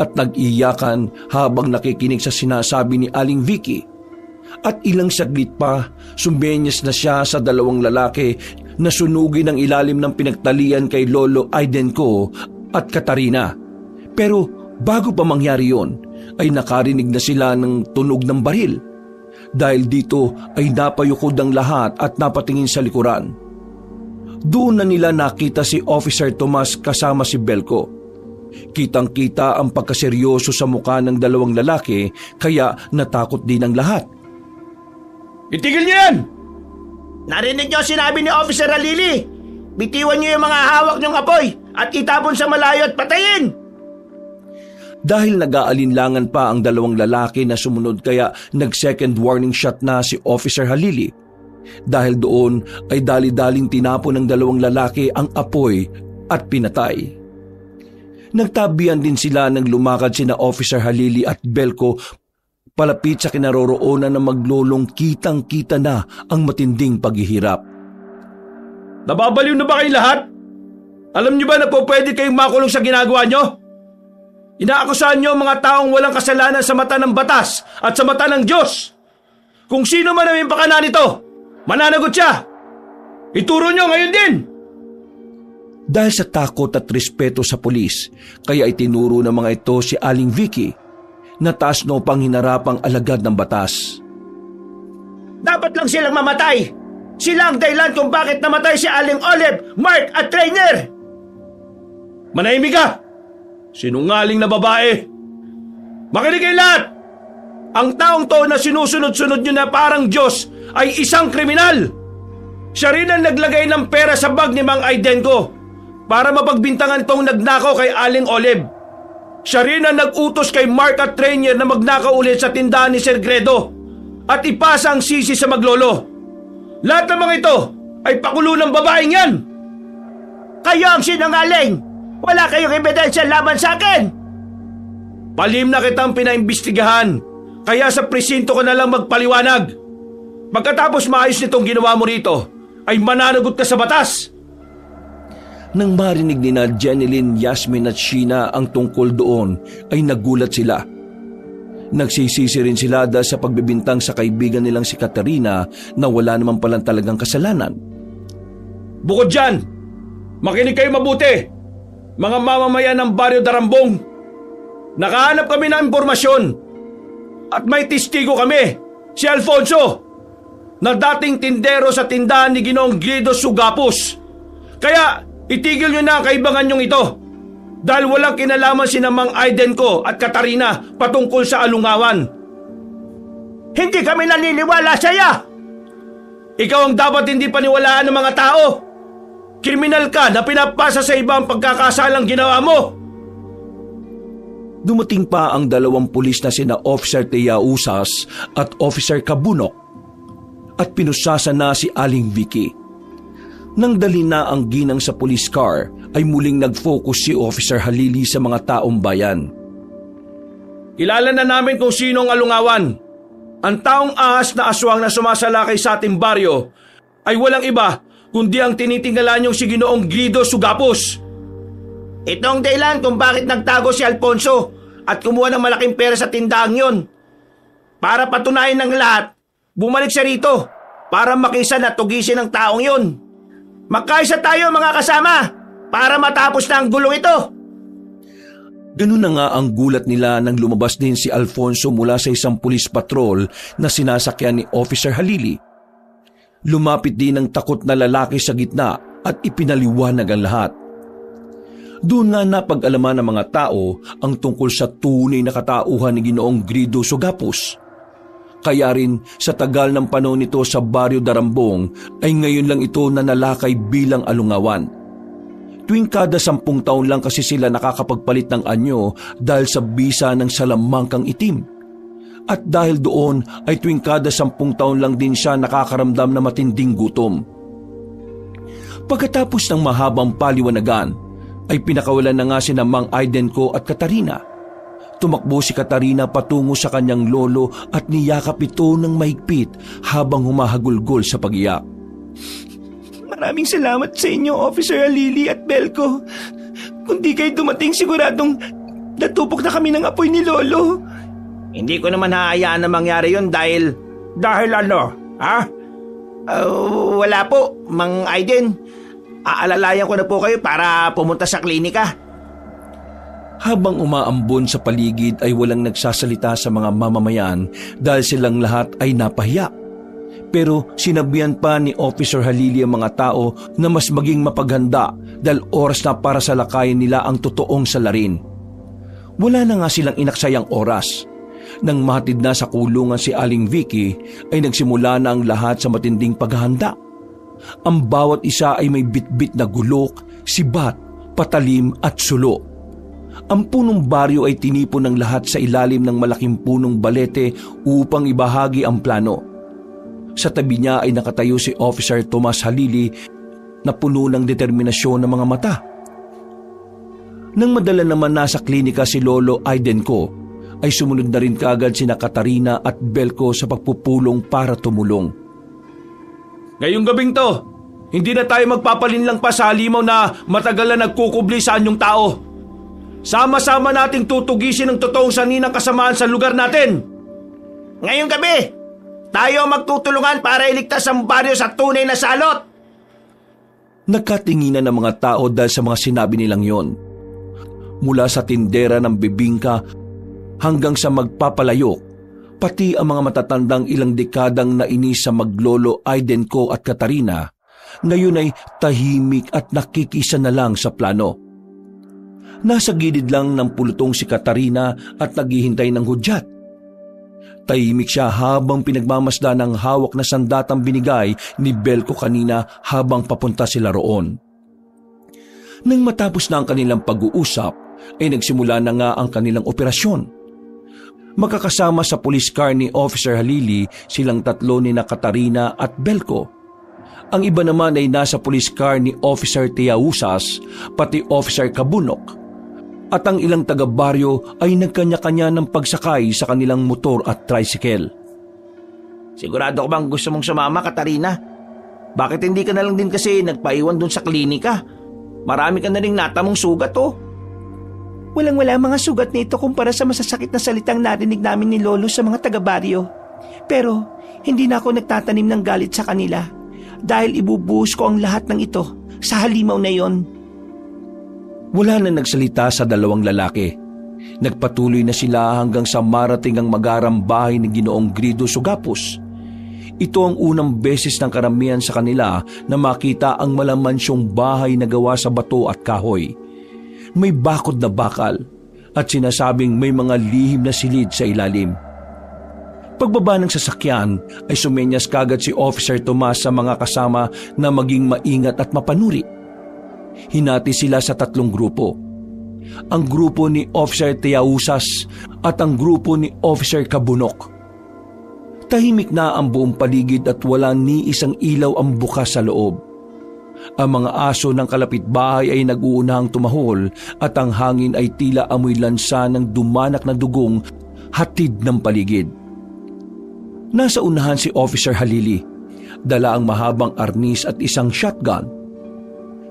at nag-iyakan habang nakikinig sa sinasabi ni Aling Vicky. At ilang saglit pa, sumenyas na siya sa dalawang lalaki na sunugin ang ilalim ng pinagtalian kay Lolo Aiden ko at Katarina. Pero bago pa mangyari yon, ay nakarinig na sila ng tunog ng baril. Dahil dito ay napayukod ang lahat at napatingin sa likuran. Doon na nila nakita si Officer Tomas kasama si Belko. Kitang-kita ang pagkaseryoso sa mukha ng dalawang lalaki kaya natakot din ang lahat. Itigil niyo yan! Narinig niyo sinabi ni Officer Halili. Bitiwan niyo yung mga hawak niyong apoy at itapon sa malayo at patayin. Dahil nag-aalinlangan pa ang dalawang lalaki na sumunod kaya nag-second warning shot na si Officer Halili. Dahil doon ay dali-daling tinapon ng dalawang lalaki ang apoy at pinatay. Nagtabihan din sila nang lumakad sina Officer Halili at Belko palapit sa kinaroroonan ng maglolong kitang-kita na ang matinding paghihirap. Nababaliw na ba kayo lahat? Alam niyo ba na po pwede kayong makulong sa ginagawa niyo? Inaakusahan niyo mga taong walang kasalanan sa mata ng batas at sa mata ng Diyos. Kung sino man ang impakanan nito, mananagot siya. Ituro niyo ngayon din. Dahil sa takot at respeto sa pulis, kaya itinuro ng mga ito si Aling Vicky na taas no pang hinarapang alagad ng batas. Dapat lang silang mamatay. Sila ang dahilan kung bakit namatay si Aling Olive, Mark at Trainer. Manahimik ka! Sinungaling na babae! Makinig kayo lahat! Ang taong to na sinusunod-sunod nyo na parang Diyos ay isang kriminal! Siya rin ang naglagay ng pera sa bag ni Mang Aidenco para mapagbintangan tong nagnakaw kay Aling Olive. Siya rin ang nag-utos kay Mark at Rainier na magnakaw ulit sa tindahan ni Sir Gredo at ipasa ang sisi sa maglolo. Lahat ng mga ito ay pakulo ng babaeng yan! Kayo ang sinungaling! Wala kayong ebidensya laban sa akin! Palim na kitang pinaimbestigahan, kaya sa presinto ko na lang magpaliwanag. Pagkatapos maayos nitong ginawa mo rito, ay mananagot ka sa batas. Nang marinig ni na Jeneline, Yasmin at Sheena ang tungkol doon, ay nagulat sila. Nagsisisi rin sila dahil sa pagbibintang sa kaibigan nilang si Katarina na wala naman palang talagang kasalanan. Bukod dyan, makinig kayo mabuti, mga mamamayan ng Baryo Darambong. Nakahanap kami ng impormasyon at may testigo kami, si Alfonso, na dating tindero sa tindahan ni Ginoong Guido Sugapos. Kaya itigil nyo na ang kaibangan nyong ito dahil walang kinalaman sina Mang Aidenco at Katarina patungkol sa alungawan. Hindi kami naniniwala sa'yo! Ikaw ang dapat hindi paniwalaan ng mga tao. Kriminal ka na pinapasa sa iba ang pagkakasalang ginawa mo. Dumating pa ang 2 pulis na sina Officer Tia Usas at Officer Kabunok at pinusasa na si Aling Vicky. Nang dali na ang ginang sa police car, ay muling nag-focus si Officer Halili sa mga taong bayan. Kilala na namin kung sino ang alungawan. Ang taong ahas na aswang na sumasalakay sa ating baryo ay walang iba kundi ang tinitingala niyong si Ginoong Guido Sugapos. Ito ang dahilan kung bakit nagtago si Alfonso at kumuha ng malaking pera sa tindahang yon. Para patunayan ng lahat, bumalik siya rito para makisan at tugisin ang taong yon. Magkaisa tayo mga kasama para matapos na ang gulong ito. Ganun na nga ang gulat nila nang lumabas din si Alfonso mula sa isang police patrol na sinasakyan ni Officer Halili. Lumapit din ang takot na lalaki sa gitna at ipinaliwanag ang lahat. Doon nga napag-alaman ng mga tao ang tungkol sa tunay na katauhan ni Ginoong Guido Sugapos. Kaya rin sa tagal ng panahon nito sa Baryo Darambong ay ngayon lang ito nanalakay bilang alungawan. Tuwing kada 10 taon lang kasi sila nakakapagpalit ng anyo dahil sa bisa ng salamangkang itim. At dahil doon ay tuwing kada 10 taon lang din siya nakakaramdam na matinding gutom. Pagkatapos ng mahabang paliwanagan ay pinakawalan na nga sina Mang Aidenco at Katarina. Tumakbo si Katarina patungo sa kanyang lolo at niyakap ito ng mahigpit habang humahagulgol sa pag-iyak. Maraming salamat sa inyo, Officer Halili at Belko. Kung di kayo dumating, siguradong natupok na kami ng apoy ni Lolo. Hindi ko naman haayaan na mangyari yun dahil... Dahil ano? Ha? Wala po, Mang Aiden. Aalalayan ko na po kayo para pumunta sa klinika. Habang umaambon sa paligid ay walang nagsasalita sa mga mamamayan dahil silang lahat ay napahiya. Pero sinabihan pa ni Officer Halili ang mga tao na mas maging mapaghanda dahil oras na para sa lakayin nila ang totoong salarin. Wala na nga silang inaksayang oras. Nang mahatid na sa kulungan si Aling Vicky ay nagsimula na ang lahat sa matinding paghahanda. Ang bawat isa ay may bitbit na gulok, sibat, patalim at sulo. Ang punong baryo ay tinipon ng lahat sa ilalim ng malaking punong balete upang ibahagi ang plano. Sa tabi niya ay nakatayo si Officer Tomas Halili na puno ng determinasyon ng mga mata. Nang madala naman nasa klinika si Lolo Aidenco, ay sumunod na rin kaagad sina Katarina at Belko sa pagpupulong para tumulong. Ngayong gabing to, hindi na tayo magpapalinlang pa sa halimaw na matagal na nagkukubli sa anyong tao. Sama-sama nating tutugisin ang totoong saninang kasamaan sa lugar natin. Ngayong gabi, tayo magtutulungan para iligtas ang baryo sa tunay na salot. Nagkatinginan ng mga tao dahil sa mga sinabi nilang yon. Mula sa tindera ng bibingka hanggang sa magpapalayok, pati ang mga matatandang ilang dekadang nainis sa maglolo Aidenco at Katarina, ngayon ay tahimik at nakikisa na lang sa plano. Nasa gilid lang ng pulutong si Katarina at naghihintay ng hudyat. Tahimik siya habang pinagmamasdan ng hawak na sandatang binigay ni Belko kanina habang papunta sila roon. Nang matapos na ang kanilang pag-uusap, ay nagsimula na nga ang kanilang operasyon. Makakasama sa police car ni Officer Halili silang tatlo ni Katarina at Belko. Ang iba naman ay nasa police car ni Officer Tiausas, pati Officer Kabunok. At ang ilang taga-baryo ay nagkanya-kanya ng pagsakay sa kanilang motor at tricycle. Sigurado ko bang gusto mong sumama, Katarina? Bakit hindi ka na lang din kasi nagpaiwan dun sa klinika? Marami ka na rin natamong sugat, oh. Walang-wala mga sugat nito kumpara sa masasakit na salitang narinig namin ni Lolo sa mga taga-baryo. Pero hindi na ako nagtatanim ng galit sa kanila dahil ibubuhos ko ang lahat ng ito sa halimaw na yon. Wala na nagsalita sa dalawang lalaki. Nagpatuloy na sila hanggang sa marating ang magarang bahay ni Ginoong Grido Sugapos. Ito ang unang beses ng karamihan sa kanila na makita ang malamansyong bahay na gawa sa bato at kahoy. May bakod na bakal at sinasabing may mga lihim na silid sa ilalim. Pagbaba ng sasakyan ay sumenyas kagad si Officer Tomas sa mga kasama na maging maingat at mapanuri. Hinati sila sa 3 grupo. Ang grupo ni Officer Tiausas at ang grupo ni Officer Kabunok. Tahimik na ang buong paligid at wala ni isang ilaw ang bukas sa loob. Ang mga aso ng kalapitbahay ay nag-uunahang tumahol at ang hangin ay tila amoy lansa ng dumanak na dugong hatid ng paligid. Nasa unahan si Officer Halili, dala ang mahabang arnis at isang shotgun.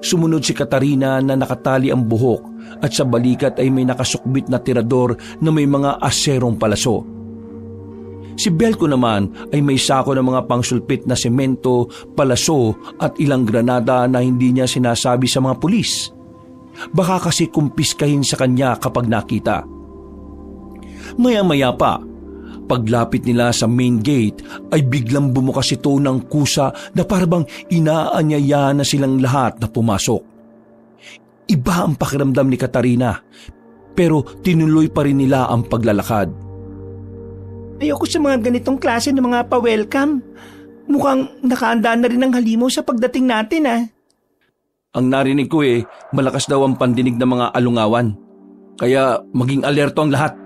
Sumunod si Katarina na nakatali ang buhok at sa balikat ay may nakasukbit na tirador na may mga aserong palaso. Si Belko naman ay may sako ng mga pangsulpit na semento, palaso at ilang granada na hindi niya sinasabi sa mga pulis. Baka kasi kumpiskahin sa kanya kapag nakita. Maya-maya pa, paglapit nila sa main gate ay biglang bumukas ito ng kusa na parabang inaanyaya na silang lahat na pumasok. Iba ang pakiramdam ni Katarina, pero tinuloy pa rin nila ang paglalakad. Ayoko sa mga ganitong klase ng mga pa-welcome. Mukhang nakaandaan na rin ang halimaw sa pagdating natin, ah. Ang narinig ko malakas daw ang pandinig ng mga alungawan. Kaya maging alerto ang lahat.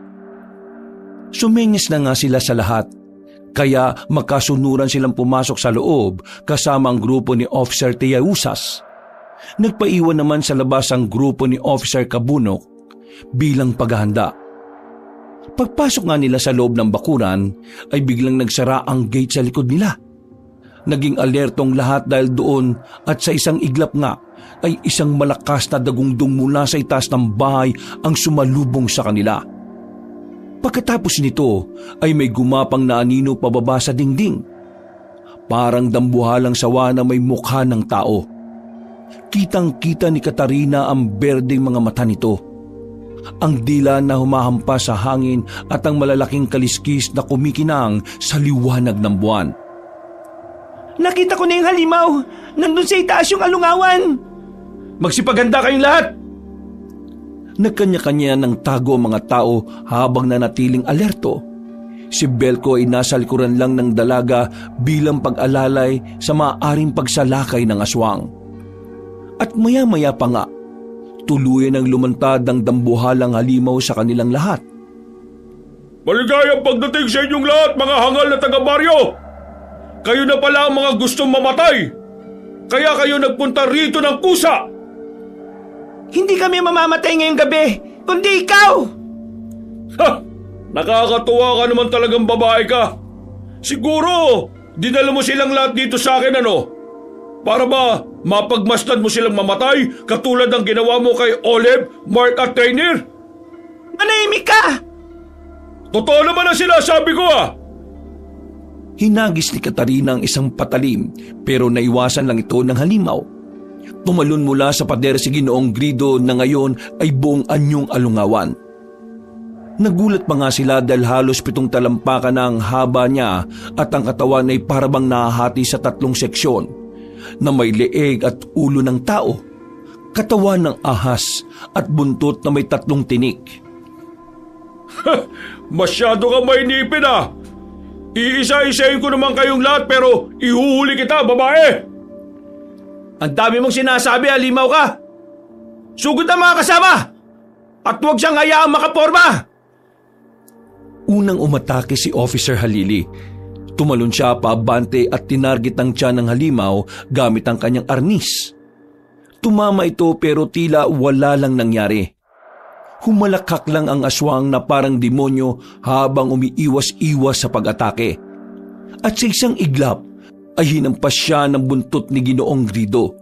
Sumingis na nga sila sa lahat. Kaya magkasunuran silang pumasok sa loob kasama ang grupo ni Officer Tiausas. Nagpaiwan naman sa labas ang grupo ni Officer Kabunok bilang paghahanda. Pagpasok nga nila sa loob ng bakuran ay biglang nagsara ang gate sa likod nila. Naging alertong lahat dahil doon at sa isang iglap nga ay isang malakas na dagundong mula sa itaas ng bahay ang sumalubong sa kanila. Pagkatapos nito ay may gumapang na anino pababa sa dingding. Parang dambuhalang sawa na may mukha ng tao. Kitang-kita ni Katarina ang berdeng mga mata nito. Ang dila na humahampas sa hangin at ang malalaking kaliskis na kumikinang sa liwanag ng buwan. Nakita ko na yung halimaw! Nandun sa itaas yung alungawan! Magsipaganda kayong lahat! Nagkanya-kanya ng tago ang mga tao habang nanatiling alerto. Si Belko ay nasa likuran lang ng dalaga bilang pag-alalay sa maaaring pagsalakay ng aswang. At maya-maya pa nga, tuluyan ang lumantad ang dambuhalang halimaw sa kanilang lahat. Maligayang pagdating sa inyong lahat, mga hangal na taga-baryo! Kayo na pala ang mga gustong mamatay! Kaya kayo nagpunta rito ng kusa! Hindi kami mamamatay ngayong gabi, kundi ikaw! Ha! Nakakatuwa ka naman talagang babae ka. Siguro, dinala mo silang lahat dito sa akin, ano? Para ba mapagmasdan mo silang mamatay katulad ng ginawa mo kay Olive, Mark at Trainer? Manahimik ka! Totoo naman ang sinasabi ko, ah! Hinagis ni Katarina ang isang patalim pero naiwasan lang ito ng halimaw. Tumalon mula sa pader si Ginoong Grido na ngayon ay buong anyong alungawan. Nagulat pa nga sila dahil halos 7 talampakan na ang haba niya at ang katawan ay parabang nahahati sa 3 seksyon na may leeg at ulo ng tao. katawan ng ahas at buntot na may 3 tinik. Masyado ka mainipin ah! Iisa-isahin ko naman kayong lahat pero ihuhuli kita, babae! Ang dami mong sinasabi, halimaw ka! Sugod ang mga kasama! At huwag siyang hayaang makaporma! Unang umatake si Officer Halili. Tumalon siya paabante at tinarget ang tiyan ng halimaw gamit ang kanyang arnis. Tumama ito pero tila wala lang nangyari. Humalakhak lang ang aswang na parang demonyo habang umiiwas-iwas sa pag-atake. At sa isang iglap ay hinampas siya ng buntot ni Ginoong Grido.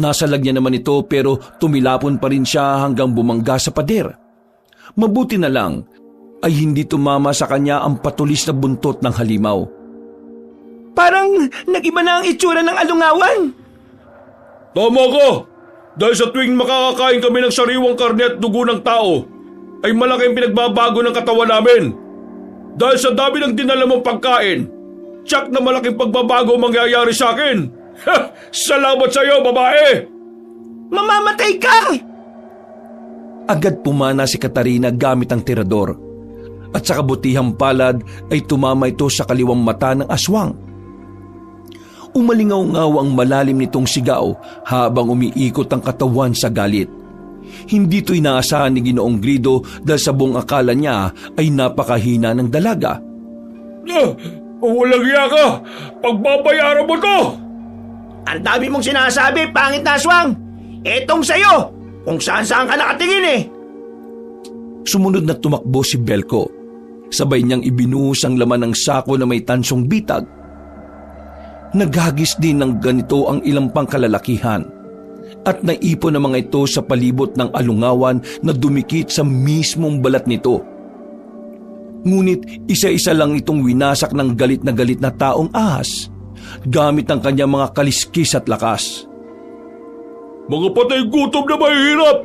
Nasalag niya naman ito pero tumilapon pa rin siya hanggang bumangga sa pader. Mabuti na lang ay hindi tumama sa kanya ang patulis na buntot ng halimaw. Parang nag-iba na ang itsura ng alungawan. Tama ka! Dahil sa tuwing makakakain kami ng sariwang karne at dugo ng tao, ay malaking pinagbabago ng katawan namin. Dahil sa dami ng dinala mong pagkain, tiyak na malaking pagbabago mangyayari sa akin. Salamat sa iyo, babae! Mamamatay ka! Agad pumana si Katarina gamit ang tirador. At sa kabutihang palad ay tumama ito sa kaliwang mata ng aswang. Umalingaw-ngaw ang malalim nitong sigaw habang umiikot ang katawan sa galit. Hindi ito inaasahan ni Ginoong Grido dahil sa buong akala niya ay napakahina ng dalaga. Walang iya ka! Pagbabayaran mo to! Ang dami mong sinasabi, pangit na aswang! Etong sa'yo! Kung saan-saan ka nakatingin eh! Sumunod na tumakbo si Belko. Sabay niyang ibinuhos ang laman ng sako na may tansong bitag. Naghagis din ng ganito ang ilang pang kalalakihan at naipon ang mga ito sa palibot ng alungawan na dumikit sa mismong balat nito. Ngunit isa-isa lang itong winasak ng galit na taong ahas gamit ang kanyang mga kaliskis at lakas. Mga patay gutom na mahihirap!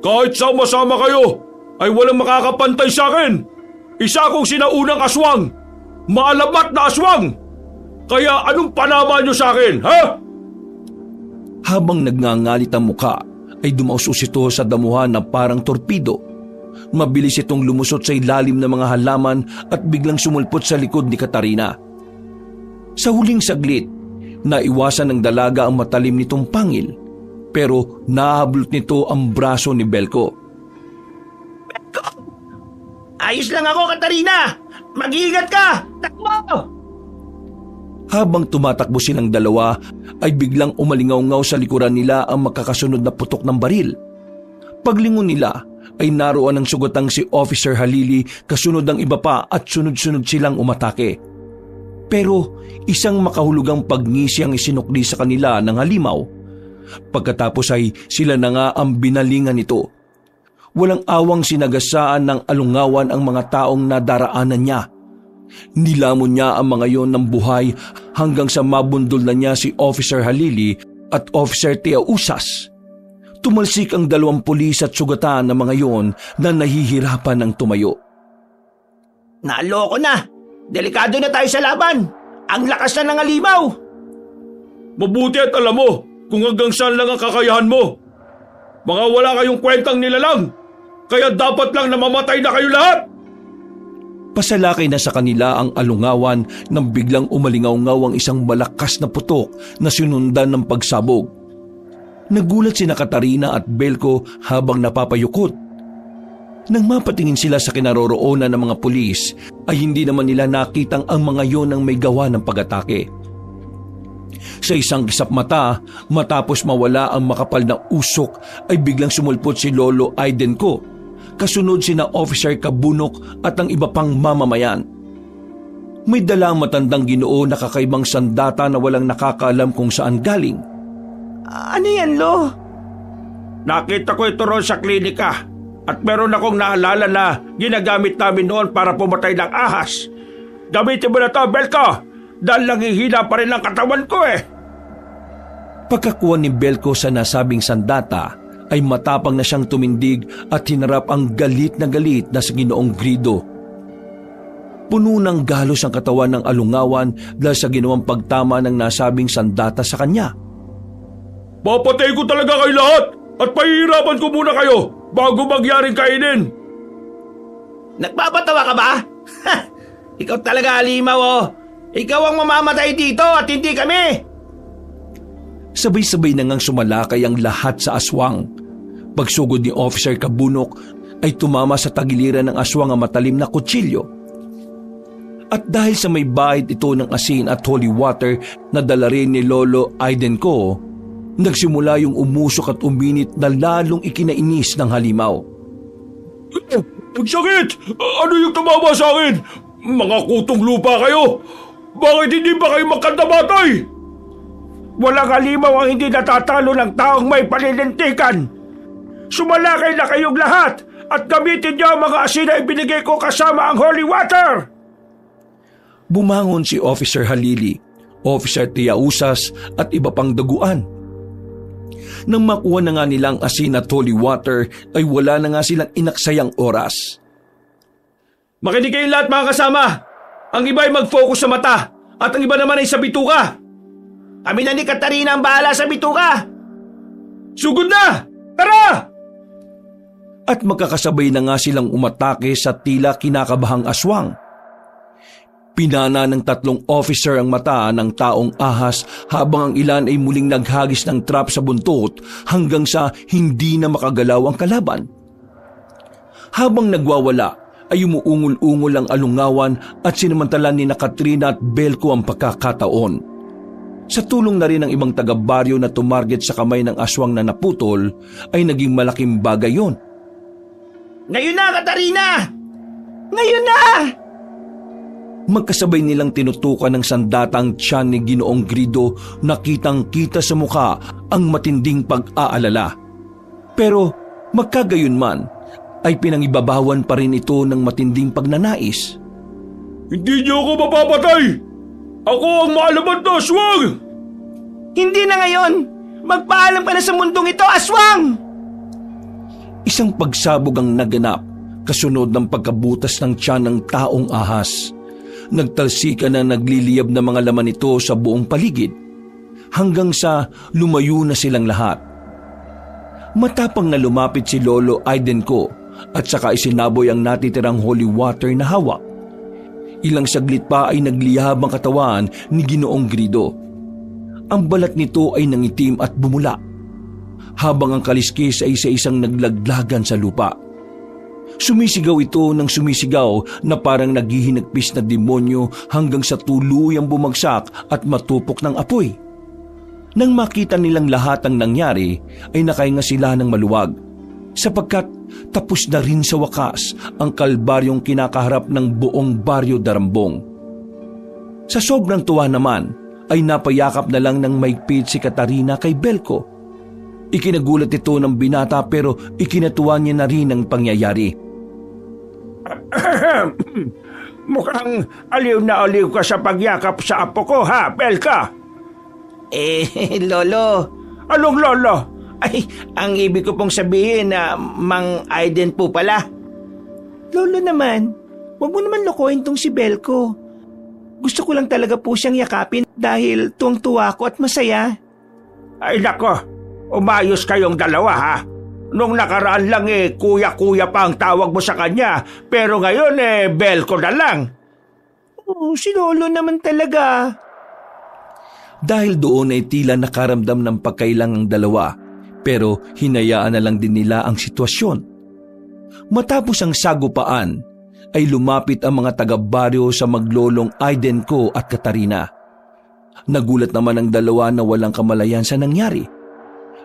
Kahit sama-sama kayo, ay walang makakapantay sa akin! Isa akong sinaunang aswang! Maalamat na aswang! Kaya anong panama niyo sa akin, ha? Habang nagngangalit ang muka, ay dumausos ito sa damuhan na parang torpido. Mabilis itong lumusot sa ilalim ng mga halaman at biglang sumulpot sa likod ni Katarina. Sa huling saglit, naiwasan ng dalaga ang matalim nitong pangil, pero nahablot nito ang braso ni Belko. Belko! Ayos lang ako, Katarina! Mag-iingat ka! Takbo! Habang tumatakbo silang dalawa, ay biglang umalingaw-ngaw sa likuran nila ang makakasunod na putok ng baril. Paglingon nila, ay naroon ang sugatang si Officer Halili kasunod ang iba pa at sunod-sunod silang umatake. Pero isang makahulugang pagngisi ang isinukli sa kanila ng halimaw. Pagkatapos ay sila na nga ang binalingan nito. Walang awang sinagasaan ng alungawan ang mga taong nadaraanan niya. Nilamon niya ang mga yon ng buhay hanggang sa mabundol na niya si Officer Halili at Officer Tia Usas. Tumalsik ang 2 pulis at sugatan ng mga yon na nahihirapan ng tumayo. Naloko na! Delikado na tayo sa laban! Ang lakas na ng halimaw! Mabuti at alam mo kung hanggang saan lang ang kakayahan mo. Mga wala kayong kwentang nilalang, kaya dapat lang namamatay na kayo lahat! Pasalakay na sa kanila ang alungawan nang biglang umalingaw-ngaw ang isang malakas na putok na sinundan ng pagsabog. Nagulat sina Katarina at Belko habang napapayukot. Nang mapatingin sila sa kinaroroonan ng mga pulis, ay hindi naman nila nakitang ang mga yon ang may gawa ng pag-atake. Sa isang kisap mata, matapos mawala ang makapal na usok, ay biglang sumulpot si Lolo Aidenko. Kasunod sina Officer Kabunok at ang iba pang mamamayan. May dalang matandang Ginoo na kakaibang sandata na walang nakakaalam kung saan galing. Ano yan, Lo? Nakita ko ito roon sa klinika at meron akong naalala na ginagamit namin noon para pumatay ng ahas. Gamitin mo na to, Belko, dahil nanghihina pa rin ang katawan ko eh. Pagkakuha ni Belko sa nasabing sandata, ay matapang na siyang tumindig at hinarap ang galit na sa Ginoong Grido. Puno ng galos ang katawan ng alungawan dahil sa ginawang pagtama ng nasabing sandata sa kanya. Papatay ko talaga kayo lahat at pahihirapan ko muna kayo bago mangyaring kainin. Nagpapatawa ka ba? Ikaw talaga, halimaw, oh. Ikaw ang mamamatay dito at hindi kami. Sabay-sabay na ngang sumalakay ang lahat sa aswang. Pagsugod ni Officer Kabunok ay tumama sa tagiliran ng aswang ang matalim na kutsilyo. At dahil sa may bahid ito ng asin at holy water na dala rin ni Lolo Aidenko, nagsimula yung umusok at uminit na lalong ikinainis ng halimaw. Ang sakit! Ano yung tumama sa akin? Mga kutong lupa kayo! Bakit hindi ba kayo magkandamatay? Walang halimaw ang hindi natatalo ng taong may paninintikan. Sumalakay na kayong lahat at gamitin niyo ang mga asin na ibinigay ko kasama ang holy water. Bumangon si Officer Halili, Officer Tiausas at iba pang daguan. Nang makuha na nga nilang asin at holy water ay wala na nga silang inaksayang oras. Makinig kayong lahat mga kasama! Ang iba ay mag-focus sa mata at ang iba naman ay sa bituka. Kami na ni Katarina ang bahala sa bituka. Sugod na! Tara! At magkakasabay na nga silang umatake sa tila kinakabahang aswang. Pinana ng 3 officer ang mata ng taong ahas habang ang ilan ay muling naghagis ng trap sa buntot hanggang sa hindi na makagalaw ang kalaban. Habang nagwawala ay umuungol-ungol ang alungawan at sinamantala ni Katrina at Belko ang pagkakataon. Sa tulong na rin ng ibang taga-baryo na tumarget sa kamay ng aswang na naputol ay naging malaking bagay yon. Ngayon na, Katarina! Ngayon na! Magkasabay nilang tinutukan ng sandatang tiyan ni Ginoong Grido na kitang-kita sa mukha ang matinding pag-aalala. Pero magkagayunman ay pinangibabawan pa rin ito ng matinding pagnanais. Hindi niyo ako mapapatay! Ako ang maalamat na aswang! Hindi na ngayon! Magpaalam ka na sa mundong ito, aswang! Isang pagsabog ang naganap kasunod ng pagkabutas ng tiyan ng taong ahas. Nagtalsika na nagliliyab na mga laman nito sa buong paligid hanggang sa lumayo na silang lahat. Matapang na lumapit si Lolo Aidenko at saka isinaboy ang natitirang holy water na hawak. Ilang saglit pa ay nagliyab ang katawan ni Ginoong Grido. Ang balat nito ay nangitim at bumula, habang ang kaliskis ay isa-isang naglaglagan sa lupa. Sumisigaw ito ng sumisigaw na parang naghihinagpis na demonyo hanggang sa tuluyang bumagsak at matupok ng apoy. Nang makita nilang lahat ang nangyari ay nakahinga sila ng maluwag, sapagkat tapos na rin sa wakas ang kalbaryong kinakaharap ng buong baryo Darambong. Sa sobrang tuwa naman ay napayakap na lang ng maigpit si Katarina kay Belko. Ikinagulat ito ng binata pero ikinatuwa niya na rin ang pangyayari. Mukhang aliw na aliw ka sa pagyakap sa apo ko, ha, Belka? Lolo. Anong lolo? Ay, ang ibig ko pong sabihin na Mang Aiden po pala. Lolo naman, wag mo naman lokohin tong si Belko. Gusto ko lang talaga po siyang yakapin dahil tuwang-tuwa ko at masaya. Ay nako, umayos kayong dalawa, ha? Nung nakaraan lang kuya-kuya pa ang tawag mo sa kanya, pero ngayon Belko na lang. Oh, si Lolo naman talaga. Dahil doon ay tila nakaramdam ng pagkailang ang dalawa, pero hinayaan na lang din nila ang sitwasyon. Matapos ang sagupaan, ay lumapit ang mga taga-baryo sa maglolong Aidenko at Katarina. Nagulat naman ang dalawa na walang kamalayan sa nangyari.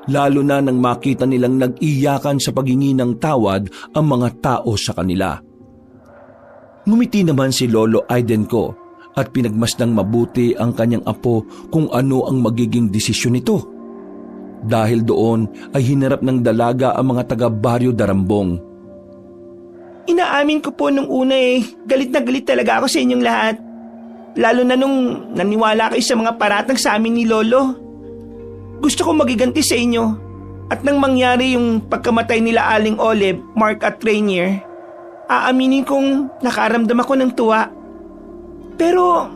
Lalo na nang makita nilang nag-iyakan sa paghingi ng tawad ang mga tao sa kanila. Ngumiti naman si Lolo Aidenko at pinagmasdang mabuti ang kanyang apo kung ano ang magiging desisyon nito. Dahil doon ay hinarap ng dalaga ang mga taga-baryo Darambong. Inaamin ko po nung una galit na galit talaga ako sa inyong lahat. Lalo na nung naniwala kayo sa mga paratang sa amin ni Lolo. Gusto ko magiganti sa inyo. At nang mangyari yung pagkamatay nila Aling Olive, Mark at Rainier, aaminin kong nakaramdam ako ng tuwa. Pero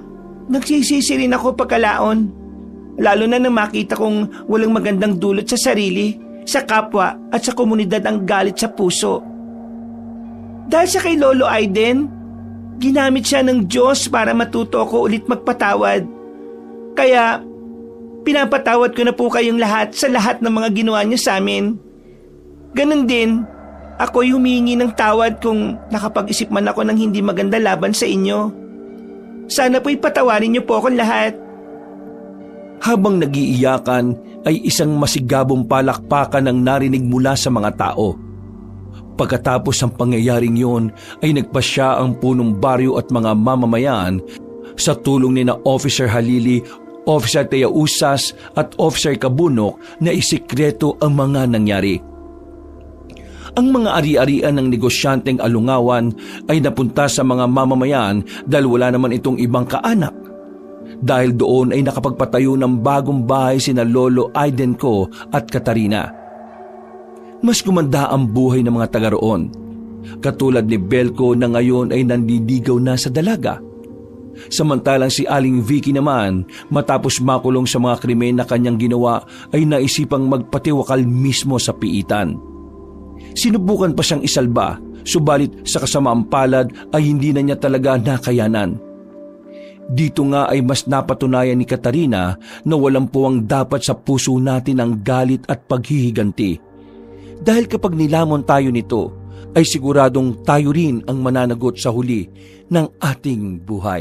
nagsisisi rin ako pagkalaon. Lalo na nang makita kong walang magandang dulot sa sarili, sa kapwa at sa komunidad ang galit sa puso. Dahil sa kay Lolo Aiden, ginamit siya ng Diyos para matuto ko ulit magpatawad. Kaya, pinapatawad ko na po kayong lahat sa lahat ng mga ginawa niyo sa amin. Ganon din, ako'y humingi ng tawad kung nakapag-isip man ako ng hindi maganda laban sa inyo. Sana po'y patawarin niyo po akong lahat. Habang nagiiyakan ay isang masigabong palakpakan ang narinig mula sa mga tao. Pagkatapos ng pangyayaring yun ay nagpasya ang punong baryo at mga mamamayan sa tulong ni na Officer Halili, Officer Tea Usas at Officer Kabunok na isikreto ang mga nangyari. Ang mga ari-arian ng negosyanteng Alungawan ay napunta sa mga mamamayan dahil wala naman itong ibang kaanak. Dahil doon ay nakapagpatayo ng bagong bahay sina Lolo Aiden ko at Katarina. Mas gumanda ang buhay ng mga taga roon. Katulad ni Belko na ngayon ay nandidigaw na sa dalaga. Samantalang si Aling Vicky naman, matapos makulong sa mga krimen na kanyang ginawa, ay naisipang magpatiwakal mismo sa piitan. Sinubukan pa siyang isalba, subalit sa kasamaang palad ay hindi na niya talaga nakayanan. Dito nga ay mas napatunayan ni Katarina na walang puwang dapat sa puso natin ang galit at paghihiganti. Dahil kapag nilamon tayo nito, ay siguradong tayo rin ang mananagot sa huli ng ating buhay.